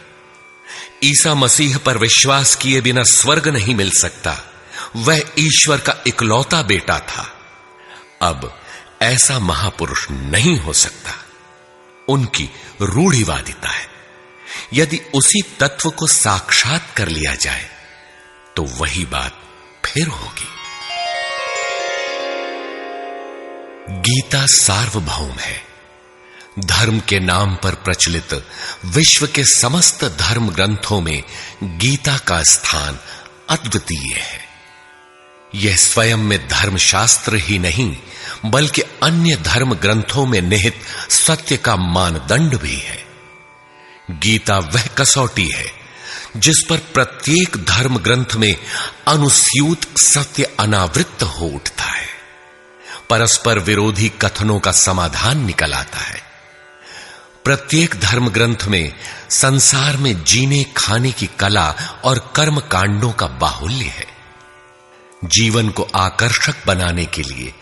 A: ईसा मसीह पर विश्वास किए बिना स्वर्ग नहीं मिल सकता। वह ईश्वर का इकलौता बेटा था। अब ऐसा महापुरुष नहीं हो सकता। उनकी रूढ़िवादिता है। यदि उसी तत्व को साक्षात कर लिया जाए तो वही बात फिर होगी। गीता सार्वभौम है। धर्म के नाम पर प्रचलित विश्व के समस्त धर्म ग्रंथों में गीता का स्थान अद्वितीय है। यह स्वयं में धर्मशास्त्र ही नहीं बल्कि अन्य धर्म ग्रंथों में निहित सत्य का मानदंड भी है। गीता वह कसौटी है जिस पर प्रत्येक धर्म ग्रंथ में अनुस्यूत सत्य अनावृत हो उठता है। परस्पर विरोधी कथनों का समाधान निकल आता है। प्रत्येक धर्म ग्रंथ में संसार में जीने खाने की कला और कर्म कांडों का बाहुल्य है। जीवन को आकर्षक बनाने के लिए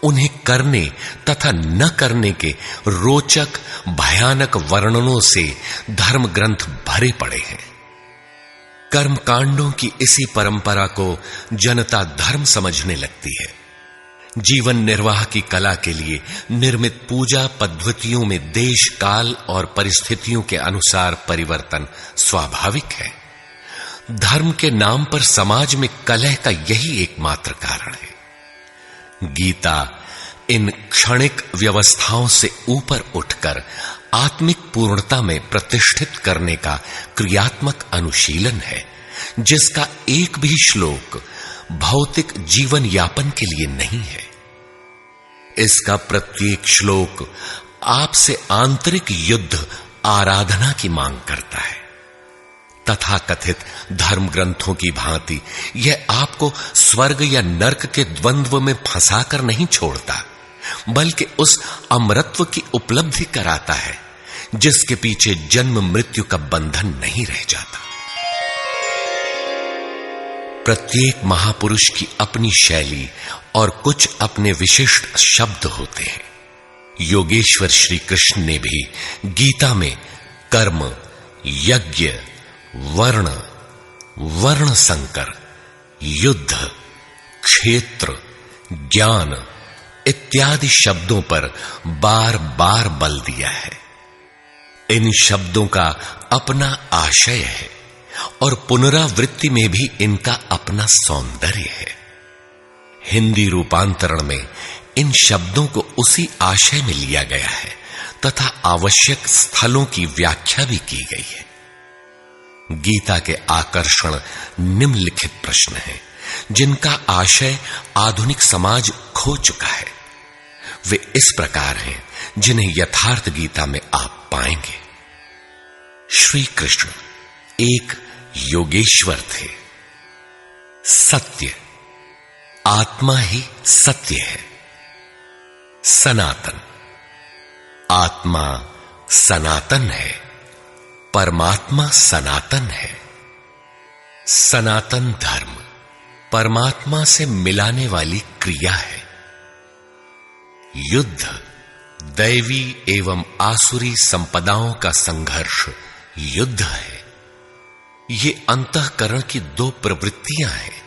A: उन्हें करने तथा न करने के रोचक भयानक वर्णनों से धर्म ग्रंथ भरे पड़े हैं। कर्म कांडों की इसी परंपरा को जनता धर्म समझने लगती है। जीवन निर्वाह की कला के लिए निर्मित पूजा पद्धतियों में देश काल और परिस्थितियों के अनुसार परिवर्तन स्वाभाविक है। धर्म के नाम पर समाज में कलह का यही एकमात्र कारण है। गीता इन क्षणिक व्यवस्थाओं से ऊपर उठकर आत्मिक पूर्णता में प्रतिष्ठित करने का क्रियात्मक अनुशीलन है, जिसका एक भी श्लोक भौतिक जीवन यापन के लिए नहीं है। इसका प्रत्येक श्लोक आपसे आंतरिक युद्ध आराधना की मांग करता है। तथाकथित धर्म ग्रंथों की भांति यह आपको स्वर्ग या नर्क के द्वंद्व में फंसाकर नहीं छोड़ता, बल्कि उस अमरत्व की उपलब्धि कराता है जिसके पीछे जन्म मृत्यु का बंधन नहीं रह जाता। प्रत्येक महापुरुष की अपनी शैली और कुछ अपने विशिष्ट शब्द होते हैं। योगेश्वर श्री कृष्ण ने भी गीता में कर्म, यज्ञ, वर्ण, वर्ण संकर, युद्ध, क्षेत्र, ज्ञान इत्यादि शब्दों पर बार बार बल दिया है। इन शब्दों का अपना आशय है और पुनरावृत्ति में भी इनका अपना सौंदर्य है। हिंदी रूपांतरण में इन शब्दों को उसी आशय में लिया गया है तथा आवश्यक स्थलों की व्याख्या भी की गई है। गीता के आकर्षण निम्नलिखित प्रश्न हैं, जिनका आशय आधुनिक समाज खो चुका है। वे इस प्रकार हैं जिन्हें यथार्थ गीता में आप पाएंगे। श्री कृष्ण एक योगेश्वर थे। सत्य, आत्मा ही सत्य है। सनातन, आत्मा सनातन है, परमात्मा सनातन है। सनातन धर्म परमात्मा से मिलाने वाली क्रिया है। युद्ध दैवी एवं आसुरी संपदाओं का संघर्ष युद्ध है। ये अंतःकरण की दो प्रवृत्तियां हैं।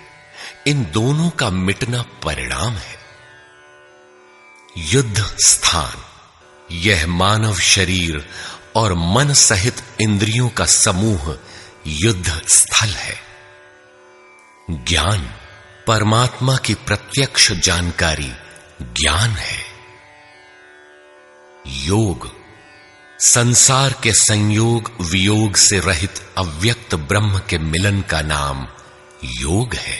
A: इन दोनों का मिटना परिणाम है। युद्ध स्थान यह मानव शरीर और मन सहित इंद्रियों का समूह युद्ध स्थल है। ज्ञान परमात्मा की प्रत्यक्ष जानकारी ज्ञान है। योग संसार के संयोग वियोग से रहित अव्यक्त ब्रह्म के मिलन का नाम योग है।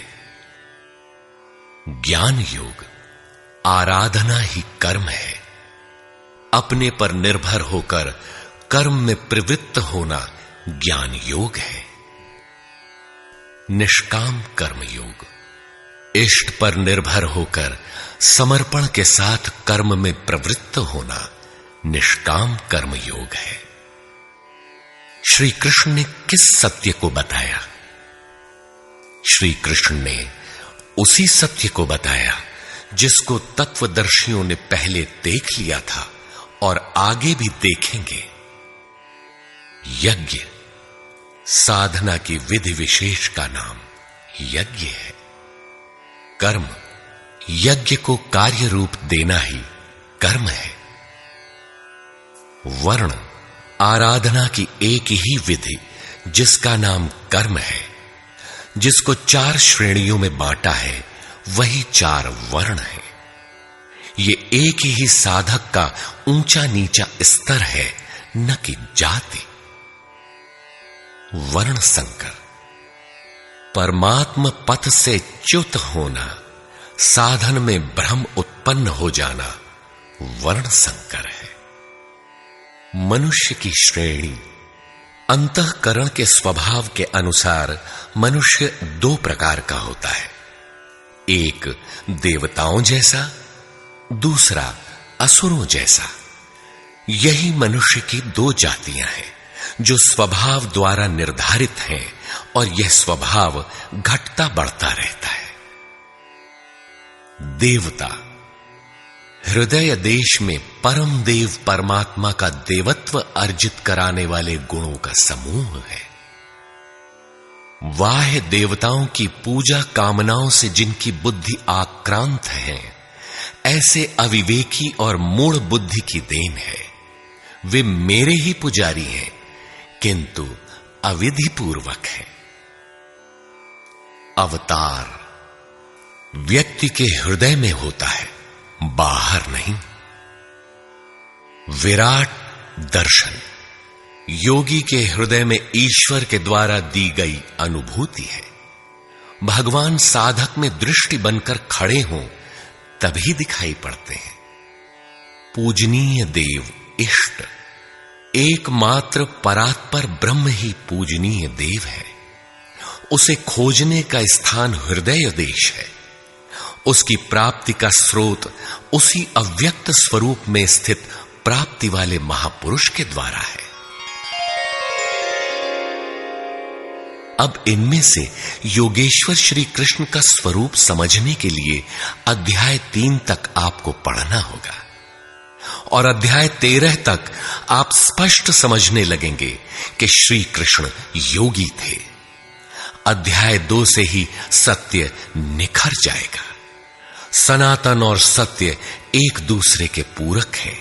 A: ज्ञान योग आराधना ही कर्म है। अपने पर निर्भर होकर कर्म में प्रवृत्त होना ज्ञान योग है। निष्काम कर्म योग इष्ट पर निर्भर होकर समर्पण के साथ कर्म में प्रवृत्त होना निष्काम कर्म योग है। श्री कृष्ण ने किस सत्य को बताया? श्री कृष्ण ने उसी सत्य को बताया जिसको तत्वदर्शियों ने पहले देख लिया था और आगे भी देखेंगे। यज्ञ साधना की विधि विशेष का नाम यज्ञ है। कर्म, यज्ञ को कार्य रूप देना ही कर्म है। वर्ण, आराधना की एक ही विधि जिसका नाम कर्म है, जिसको 4 श्रेणियों में बांटा है, वही 4 वर्ण है। ये एक ही साधक का ऊंचा नीचा स्तर है, न कि जाति। वर्ण संकर, परमात्म पथ से च्युत होना, साधन में भ्रम उत्पन्न हो जाना वर्ण संकर है। मनुष्य की श्रेणी, अंतःकरण के स्वभाव के अनुसार मनुष्य 2 प्रकार का होता है। एक देवताओं जैसा, दूसरा असुरों जैसा। यही मनुष्य की 2 जातियां हैं जो स्वभाव द्वारा निर्धारित हैं, और यह स्वभाव घटता बढ़ता रहता है। देवता, हृदय देश में परम देव परमात्मा का देवत्व अर्जित कराने वाले गुणों का समूह है। बाह्य देवताओं की पूजा कामनाओं से जिनकी बुद्धि आक्रांत है, ऐसे अविवेकी और मूढ़ बुद्धि की देन है। वे मेरे ही पुजारी हैं, किंतु अविधि पूर्वक है। अवतार व्यक्ति के हृदय में होता है, बाहर नहीं। विराट दर्शन योगी के हृदय में ईश्वर के द्वारा दी गई अनुभूति है। भगवान साधक में दृष्टि बनकर खड़े हों तभी दिखाई पड़ते हैं। पूजनीय देव इष्ट, एकमात्र परात्पर ब्रह्म ही पूजनीय देव है। उसे खोजने का स्थान हृदय देश है। उसकी प्राप्ति का स्रोत उसी अव्यक्त स्वरूप में स्थित प्राप्ति वाले महापुरुष के द्वारा है। अब इनमें से योगेश्वर श्री कृष्ण का स्वरूप समझने के लिए अध्याय 3 तक आपको पढ़ना होगा, और अध्याय 13 तक आप स्पष्ट समझने लगेंगे कि श्री कृष्ण योगी थे। अध्याय 2 से ही सत्य निखर जाएगा। सनातन और सत्य एक दूसरे के पूरक हैं।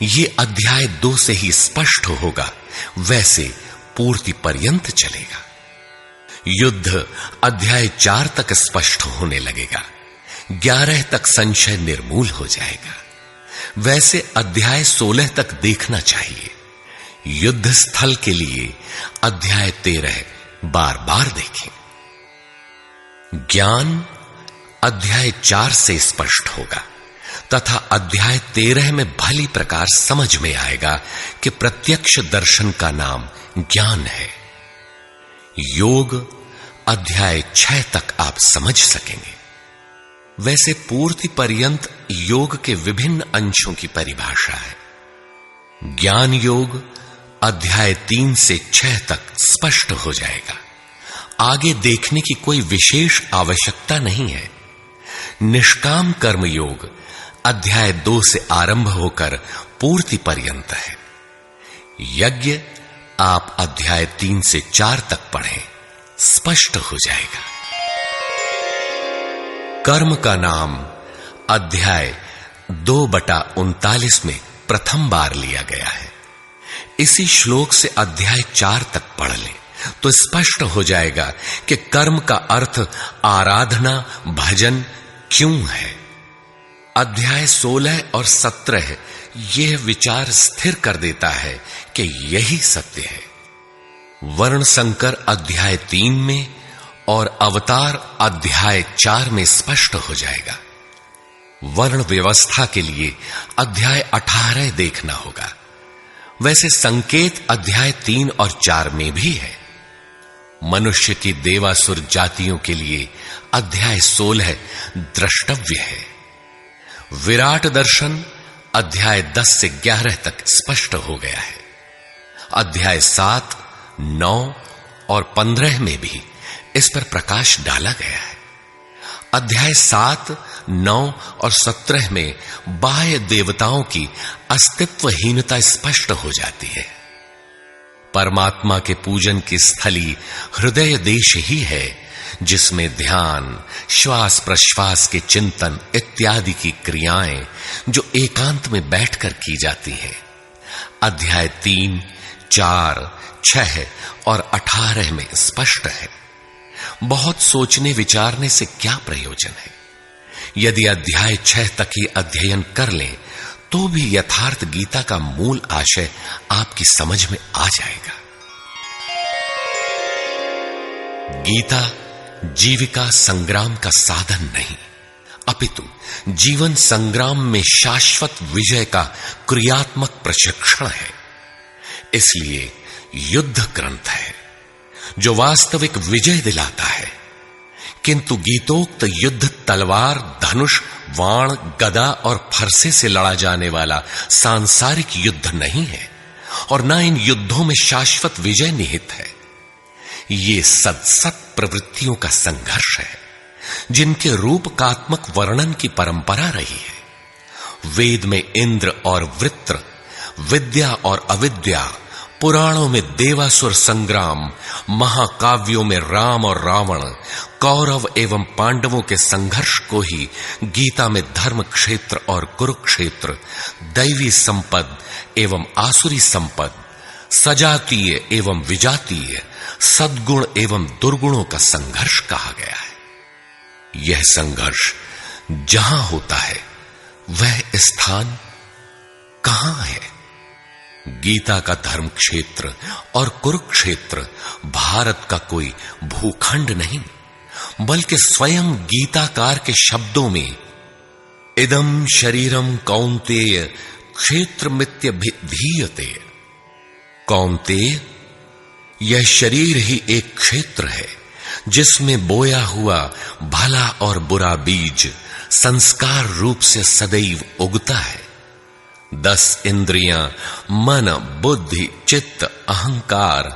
A: ये अध्याय 2 से ही स्पष्ट होगा, वैसे पूर्ति पर्यंत चलेगा। युद्ध अध्याय 4 तक स्पष्ट होने लगेगा। 11 तक संशय निर्मूल हो जाएगा। वैसे अध्याय 16 तक देखना चाहिए। युद्ध स्थल के लिए अध्याय 13 बार बार देखें। ज्ञान अध्याय 4 से स्पष्ट होगा, तथा अध्याय 13 में भली प्रकार समझ में आएगा कि प्रत्यक्ष दर्शन का नाम ज्ञान है। योग अध्याय 6 तक आप समझ सकेंगे। वैसे पूर्ति पर्यंत योग के विभिन्न अंशों की परिभाषा है। ज्ञान योग अध्याय 3 से 6 तक स्पष्ट हो जाएगा। आगे देखने की कोई विशेष आवश्यकता नहीं है। निष्काम कर्म योग अध्याय 2 से आरंभ होकर पूर्ति पर्यंत है। यज्ञ आप अध्याय 3 से 4 तक पढ़ें, स्पष्ट हो जाएगा। कर्म का नाम अध्याय 2/39 में प्रथम बार लिया गया है। इसी श्लोक से अध्याय 4 तक पढ़ लें तो स्पष्ट हो जाएगा कि कर्म का अर्थ आराधना भजन क्यों है। अध्याय 16 और 17 यह विचार स्थिर कर देता है कि यही सत्य है। वर्ण संकर अध्याय 3 में और अवतार अध्याय 4 में स्पष्ट हो जाएगा। वर्ण व्यवस्था के लिए अध्याय 18 देखना होगा। वैसे संकेत अध्याय 3 और 4 में भी है। मनुष्य की देवासुर जातियों के लिए अध्याय 16 द्रष्टव्य है। विराट दर्शन अध्याय 10 से 11 तक स्पष्ट हो गया है। अध्याय 7, 9 और 15 में भी इस पर प्रकाश डाला गया है। अध्याय 7, 9 और 17 में बाह्य देवताओं की अस्तित्वहीनता स्पष्ट हो जाती है। परमात्मा के पूजन की स्थली हृदय देश ही है, जिसमें ध्यान, श्वास प्रश्वास के चिंतन इत्यादि की क्रियाएं जो एकांत में बैठकर की जाती हैं। अध्याय 3, 4, 6 और 18 में स्पष्ट है। बहुत सोचने विचारने से क्या प्रयोजन है? यदि अध्याय 6 तक ही अध्ययन कर लें तो भी यथार्थ गीता का मूल आशय आपकी समझ में आ जाएगा। गीता जीविका संग्राम का साधन नहीं, अपितु जीवन संग्राम में शाश्वत विजय का क्रियात्मक प्रशिक्षण है। इसलिए युद्ध ग्रंथ है जो वास्तविक विजय दिलाता है, किंतु गीतोक्त युद्ध तलवार, धनुष, वाण, गदा और फरसे से लड़ा जाने वाला सांसारिक युद्ध नहीं है, और न इन युद्धों में शाश्वत विजय निहित है। ये सत प्रवृत्तियों का संघर्ष है, जिनके रूपकात्मक वर्णन की परंपरा रही है। वेद में इंद्र और वृत्र, विद्या और अविद्या, पुराणों में देवासुर संग्राम, महाकाव्यों में राम और रावण, कौरव एवं पांडवों के संघर्ष को ही गीता में धर्म क्षेत्र और कुरुक्षेत्र, दैवी संपद एवं आसुरी संपद, सजातीय एवं विजातीय, सद्गुण एवं दुर्गुणों का संघर्ष कहा गया है। यह संघर्ष जहां होता है वह स्थान कहां है? गीता का धर्म क्षेत्र और कुरुक्षेत्र भारत का कोई भूखंड नहीं, बल्कि स्वयं गीताकार के शब्दों में इदं शरीरम कौन्तेय क्षेत्रमित्यभिधीयते। कौन्तेय, यह शरीर ही एक क्षेत्र है जिसमें बोया हुआ भला और बुरा बीज संस्कार रूप से सदैव उगता है। 10 इंद्रियां, मन, बुद्धि, चित्त, अहंकार,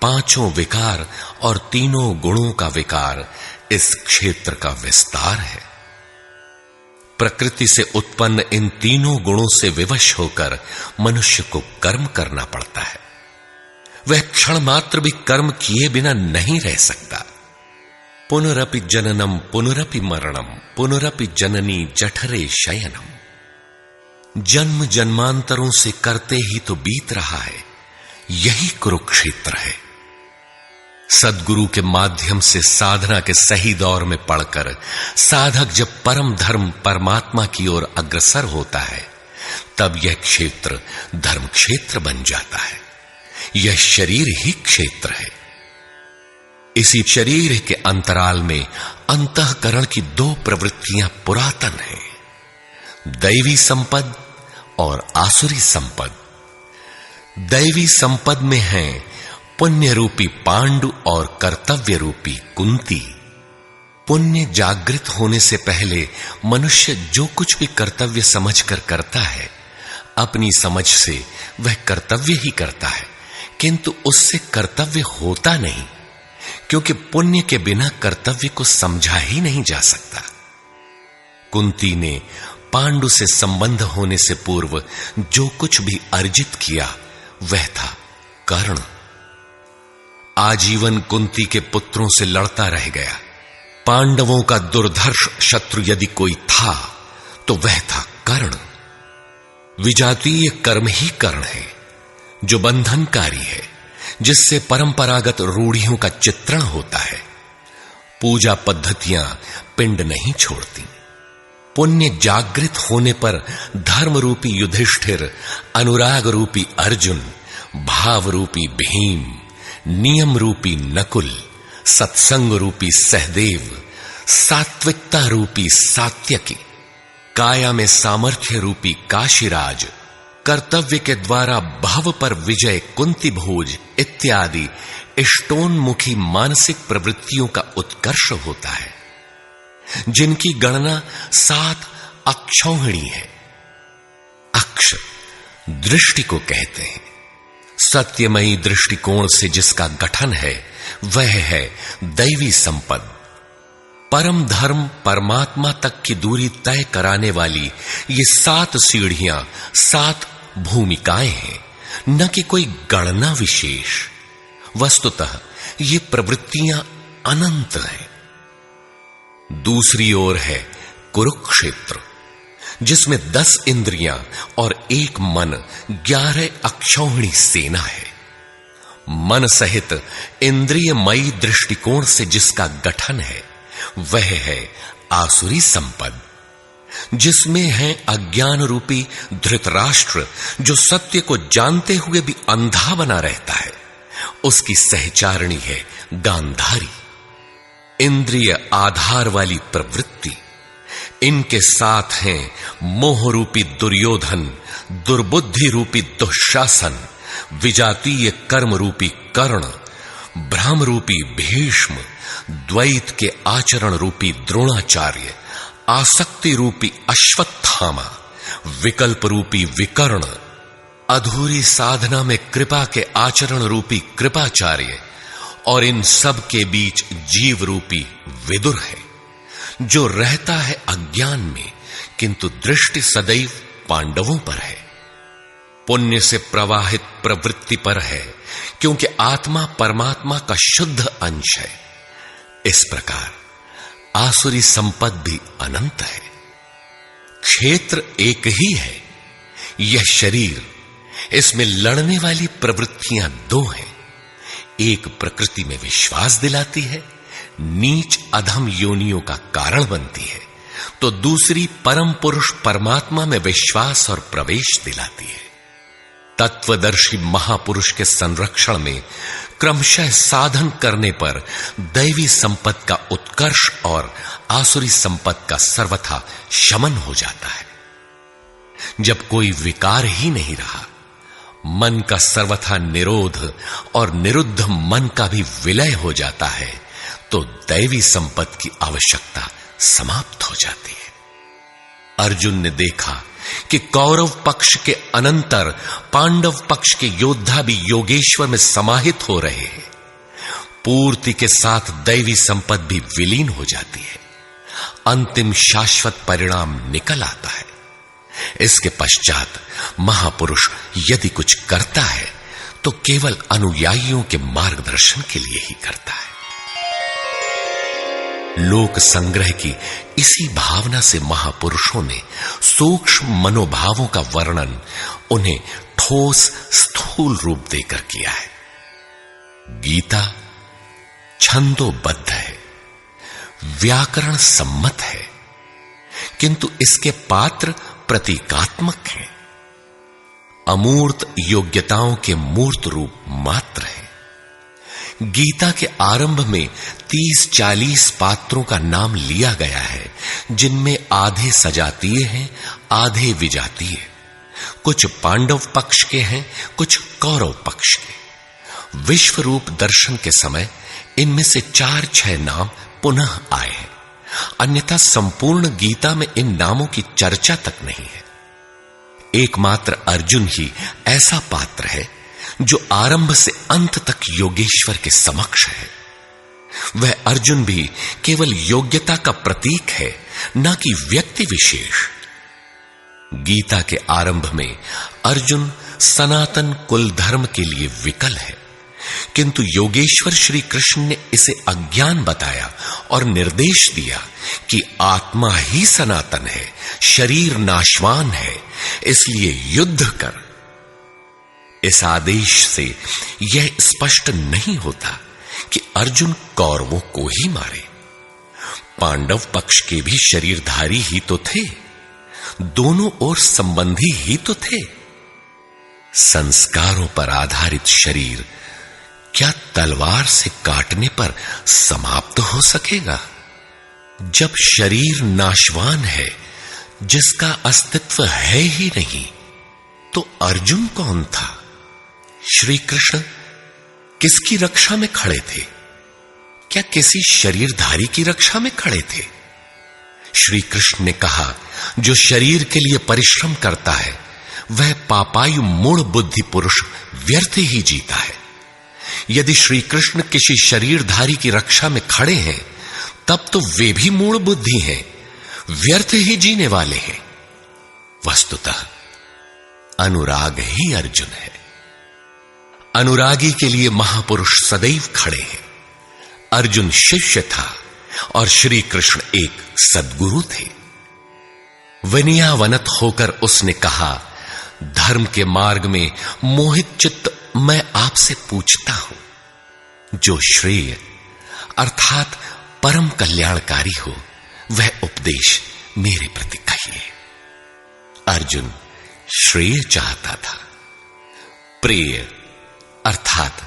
A: 5 विकार और 3 गुणों का विकार इस क्षेत्र का विस्तार है। प्रकृति से उत्पन्न इन 3 गुणों से विवश होकर मनुष्य को कर्म करना पड़ता है। वह क्षण मात्र भी कर्म किए बिना नहीं रह सकता। पुनरपि जननम पुनरपि मरणम पुनरपि जननी जठरे शयनम। जन्म जन्मांतरों से करते ही तो बीत रहा है, यही कुरुक्षेत्र है। सद्गुरु के माध्यम से साधना के सही दौर में पढ़कर साधक जब परम धर्म परमात्मा की ओर अग्रसर होता है, तब यह क्षेत्र धर्म क्षेत्र बन जाता है। यह शरीर ही क्षेत्र है। इसी शरीर के अंतराल में अंतःकरण की 2 प्रवृत्तियां पुरातन हैं, दैवी संपद और आसुरी संपद। दैवी संपद में है पुण्य रूपी पांडु और कर्तव्य रूपी कुंती। पुण्य जागृत होने से पहले मनुष्य जो कुछ भी कर्तव्य समझकर करता है, अपनी समझ से वह कर्तव्य ही करता है, किंतु उससे कर्तव्य होता नहीं, क्योंकि पुण्य के बिना कर्तव्य को समझा ही नहीं जा सकता। कुंती ने पांडु से संबंध होने से पूर्व जो कुछ भी अर्जित किया वह था कर्ण। आजीवन कुंती के पुत्रों से लड़ता रह गया। पांडवों का दुर्धर्ष शत्रु यदि कोई था तो वह था कर्ण। विजातीय कर्म ही कर्ण है, जो बंधनकारी है, जिससे परंपरागत रूढ़ियों का चित्रण होता है। पूजा पद्धतियां पिंड नहीं छोड़ती। पुण्य जागृत होने पर धर्म रूपी युधिष्ठिर, अनुराग रूपी अर्जुन, भाव रूपी भीम, नियम रूपी नकुल, सत्संग रूपी सहदेव, सात्विकता रूपी सात्यकी, काया में सामर्थ्य रूपी काशीराज, कर्तव्य के द्वारा भव पर विजय कुंती भोज इत्यादि इष्टोन्मुखी मानसिक प्रवृत्तियों का उत्कर्ष होता है, जिनकी गणना 7 अक्षौहिणी है। अक्ष दृष्टि को कहते हैं। सत्यमयी दृष्टिकोण से जिसका गठन है वह है दैवी संपद। परम धर्म परमात्मा तक की दूरी तय कराने वाली ये 7 सीढ़ियां, 7 भूमिकाएं हैं, न कि कोई गणना विशेष। वस्तुतः ये प्रवृत्तियां अनंत हैं। दूसरी ओर है कुरुक्षेत्र, जिसमें 10 इंद्रियां और 1 मन 11 अक्षौहिणी सेना है। मन सहित इंद्रियमयी दृष्टिकोण से जिसका गठन है वह है आसुरी संपद, जिसमें है अज्ञान रूपी धृतराष्ट्र, जो सत्य को जानते हुए भी अंधा बना रहता है। उसकी सहचारिणी है गांधारी, इंद्रिय आधार वाली प्रवृत्ति। इनके साथ हैं मोह रूपी दुर्योधन, दुर्बुद्धि रूपी दुःशासन, विजातीय कर्म रूपी कर्ण, भ्रम रूपी भीष्म, द्वैत के आचरण रूपी द्रोणाचार्य, आसक्ति रूपी अश्वत्थामा, विकल्प रूपी विकर्ण, अधूरी साधना में कृपा के आचरण रूपी कृपाचार्य, और इन सब के बीच जीव रूपी विदुर है, जो रहता है अज्ञान में, किंतु दृष्टि सदैव पांडवों पर है। पुण्य से प्रवाहित प्रवृत्ति पर है, क्योंकि आत्मा परमात्मा का शुद्ध अंश है। इस प्रकार आसुरी संपद भी अनंत है। क्षेत्र एक ही है, यह शरीर, इसमें लड़ने वाली प्रवृत्तियां 2 हैं। एक प्रकृति में विश्वास दिलाती है, नीच अधम योनियों का कारण बनती है, तो दूसरी परम पुरुष परमात्मा में विश्वास और प्रवेश दिलाती है। तत्वदर्शी महापुरुष के संरक्षण में क्रमशः साधन करने पर दैवी संपत्ति का उत्कर्ष और आसुरी संपत्ति का सर्वथा शमन हो जाता है। जब कोई विकार ही नहीं रहा, मन का सर्वथा निरोध और निरुद्ध मन का भी विलय हो जाता है, तो दैवी संपत्ति की आवश्यकता समाप्त हो जाती है। अर्जुन ने देखा कि कौरव पक्ष के अनंतर पांडव पक्ष के योद्धा भी योगेश्वर में समाहित हो रहे हैं। पूर्ति के साथ दैवी संपत्ति भी विलीन हो जाती है। अंतिम शाश्वत परिणाम निकल आता है। इसके पश्चात महापुरुष यदि कुछ करता है तो केवल अनुयायियों के मार्गदर्शन के लिए ही करता है। लोक संग्रह की इसी भावना से महापुरुषों ने सूक्ष्म मनोभावों का वर्णन उन्हें ठोस स्थूल रूप देकर किया है। गीता छंदोबद्ध है, व्याकरण सम्मत है, किंतु इसके पात्र प्रतीकात्मक हैं। अमूर्त योग्यताओं के मूर्त रूप मात्र है। गीता के आरंभ में 30-40 पात्रों का नाम लिया गया है, जिनमें आधे सजातीय हैं, आधे विजातीय। कुछ पांडव पक्ष के हैं, कुछ कौरव पक्ष के। विश्व रूप दर्शन के समय इनमें से 4-6 नाम पुनः आए हैं, अन्यथा संपूर्ण गीता में इन नामों की चर्चा तक नहीं है। एकमात्र अर्जुन ही ऐसा पात्र है जो आरंभ से अंत तक योगेश्वर के समक्ष है। वह अर्जुन भी केवल योग्यता का प्रतीक है, न कि व्यक्ति विशेष। गीता के आरंभ में अर्जुन सनातन कुल धर्म के लिए विकल है, किंतु योगेश्वर श्री कृष्ण ने इसे अज्ञान बताया और निर्देश दिया कि आत्मा ही सनातन है, शरीर नाशवान है, इसलिए युद्ध कर। इस आदेश से यह स्पष्ट नहीं होता कि अर्जुन कौरवों को ही मारे। पांडव पक्ष के भी शरीरधारी ही तो थे, दोनों ओर संबंधी ही तो थे। संस्कारों पर आधारित शरीर क्या तलवार से काटने पर समाप्त हो सकेगा? जब शरीर नाशवान है, जिसका अस्तित्व है ही नहीं, तो अर्जुन कौन था? श्री कृष्ण किसकी रक्षा में खड़े थे? क्या किसी शरीरधारी की रक्षा में खड़े थे? श्री कृष्ण ने कहा, जो शरीर के लिए परिश्रम करता है वह पापायु मूढ़ बुद्धि पुरुष व्यर्थ ही जीता है। यदि श्री कृष्ण किसी शरीरधारी की रक्षा में खड़े हैं, तब तो वे भी मूढ़ बुद्धि हैं, व्यर्थ ही जीने वाले हैं। वस्तुतः अनुराग ही अर्जुन है, अनुरागी के लिए महापुरुष सदैव खड़े हैं। अर्जुन शिष्य था और श्री कृष्ण एक सद्गुरु थे। विनयावनत होकर उसने कहा, धर्म के मार्ग में मोहित चित्त मैं आपसे पूछता हूं, जो श्रेय अर्थात परम कल्याणकारी हो वह उपदेश मेरे प्रति कहिए। अर्जुन श्रेय चाहता था, प्रेय अर्थात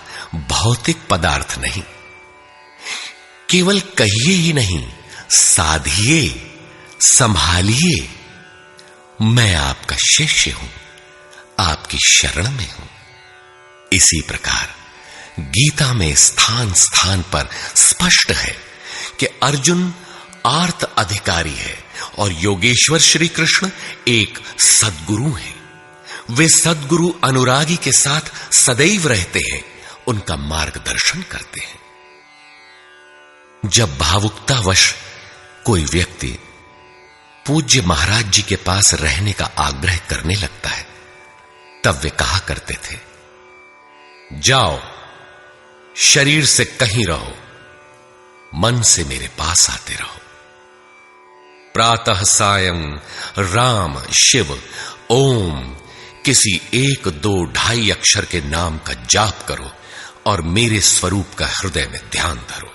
A: भौतिक पदार्थ नहीं। केवल कहिए ही नहीं, साधिए, संभालिए। मैं आपका शिष्य हूं, आपकी शरण में हूं। इसी प्रकार गीता में स्थान स्थान पर स्पष्ट है कि अर्जुन आर्त अधिकारी है और योगेश्वर श्री कृष्ण एक सद्गुरु हैं। वे सद्गुरु अनुरागी के साथ सदैव रहते हैं, उनका मार्गदर्शन करते हैं। जब भावुकतावश कोई व्यक्ति पूज्य महाराज जी के पास रहने का आग्रह करने लगता है, तब वे कहा करते थे, जाओ, शरीर से कहीं रहो, मन से मेरे पास आते रहो। प्रातः सायं राम शिव ओम किसी 1, 2, 2.5 अक्षर के नाम का जाप करो और मेरे स्वरूप का हृदय में ध्यान धरो।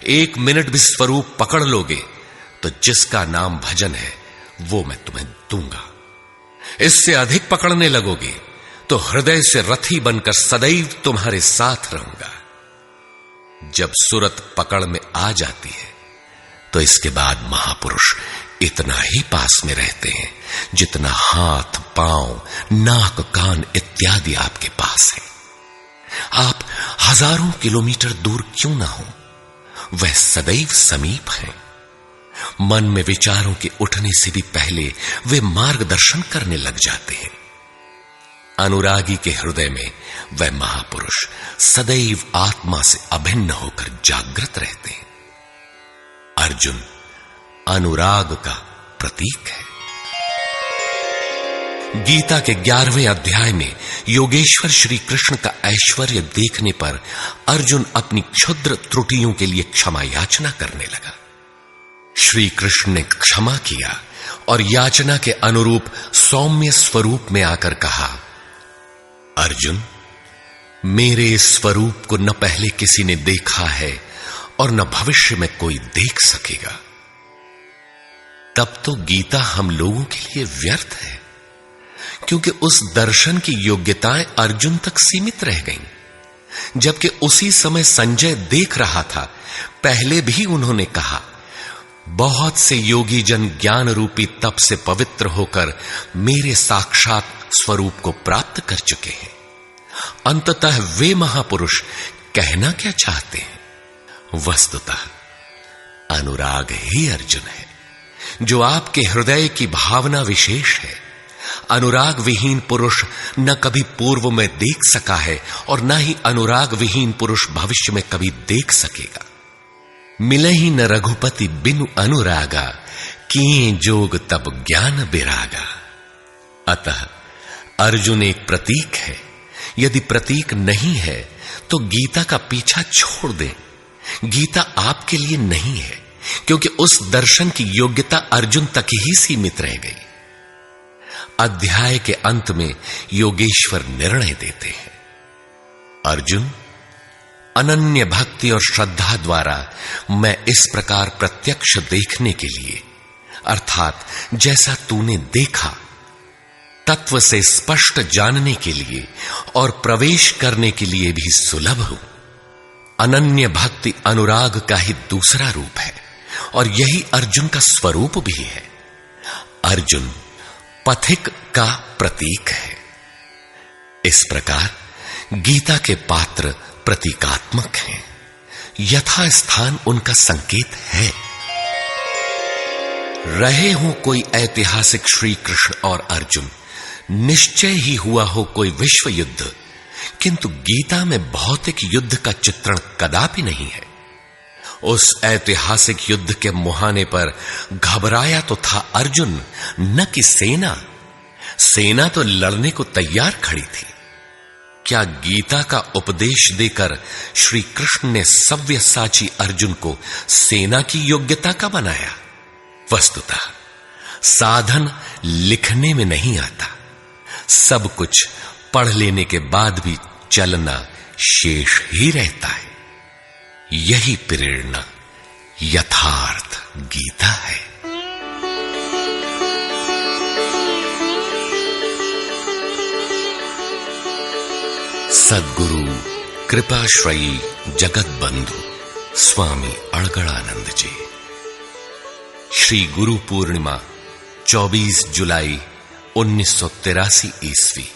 A: 1 मिनट भी स्वरूप पकड़ लोगे तो जिसका नाम भजन है वो मैं तुम्हें दूंगा। इससे अधिक पकड़ने लगोगे तो हृदय से रथी बनकर सदैव तुम्हारे साथ रहूंगा। जब सुरत पकड़ में आ जाती है तो इसके बाद महापुरुष इतना ही पास में रहते हैं जितना हाथ, पांव, नाक, कान इत्यादि आपके पास है। आप हजारों किलोमीटर दूर क्यों ना हो, वह सदैव समीप है। मन में विचारों के उठने से भी पहले वे मार्गदर्शन करने लग जाते हैं। अनुरागी के हृदय में वह महापुरुष सदैव आत्मा से अभिन्न होकर जागृत रहते हैं। अर्जुन अनुराग का प्रतीक है। गीता के 11वें अध्याय में योगेश्वर श्री कृष्ण का ऐश्वर्य देखने पर अर्जुन अपनी क्षुद्र त्रुटियों के लिए क्षमा याचना करने लगा। श्री कृष्ण ने क्षमा किया और याचना के अनुरूप सौम्य स्वरूप में आकर कहा, अर्जुन, मेरे स्वरूप को न पहले किसी ने देखा है और न भविष्य में कोई देख सकेगा। तब तो गीता हम लोगों के लिए व्यर्थ है, क्योंकि उस दर्शन की योग्यताएं अर्जुन तक सीमित रह गईं। जबकि उसी समय संजय देख रहा था, पहले भी उन्होंने कहा, बहुत से योगी जन ज्ञान रूपी तप से पवित्र होकर मेरे साक्षात स्वरूप को प्राप्त कर चुके हैं। अंततः वे महापुरुष कहना क्या चाहते हैं? वस्तुतः अनुराग ही अर्जुन है, जो आपके हृदय की भावना विशेष है। अनुराग विहीन पुरुष न कभी पूर्व में देख सका है और न ही अनुराग विहीन पुरुष भविष्य में कभी देख सकेगा। मिले ही न रघुपति बिनु अनुरागा, किए जोग तब ज्ञान बिरागा। अतः अर्जुन एक प्रतीक है। यदि प्रतीक नहीं है तो गीता का पीछा छोड़ दें। गीता आपके लिए नहीं है, क्योंकि उस दर्शन की योग्यता अर्जुन तक ही सीमित रह गई। अध्याय के अंत में योगेश्वर निर्णय देते हैं, अर्जुन, अनन्य भक्ति और श्रद्धा द्वारा मैं इस प्रकार प्रत्यक्ष देखने के लिए, अर्थात जैसा तूने देखा, तत्व से स्पष्ट जानने के लिए और प्रवेश करने के लिए भी सुलभ हूं। अनन्य भक्ति अनुराग का ही दूसरा रूप है और यही अर्जुन का स्वरूप भी है। अर्जुन पथिक का प्रतीक है। इस प्रकार गीता के पात्र प्रतीकात्मक हैं, यथा स्थान उनका संकेत है। रहे हो कोई ऐतिहासिक श्री कृष्ण और अर्जुन, निश्चय ही हुआ हो कोई विश्व युद्ध, किंतु गीता में भौतिक युद्ध का चित्रण कदापि नहीं है। उस ऐतिहासिक युद्ध के मुहाने पर घबराया तो था अर्जुन, न कि सेना। सेना तो लड़ने को तैयार खड़ी थी। क्या गीता का उपदेश देकर श्री कृष्ण ने सव्यसाची अर्जुन को सेना की योग्यता का बनाया? वस्तुतः साधन लिखने में नहीं आता, सब कुछ पढ़ लेने के बाद भी चलना शेष ही रहता है। यही प्रेरणा यथार्थ गीता है। सद्गुरु कृपाश्रयी जगत बंधु स्वामी अड़गड़ानंद जी। श्री गुरु पूर्णिमा 24 जुलाई 1983 ईस्वी।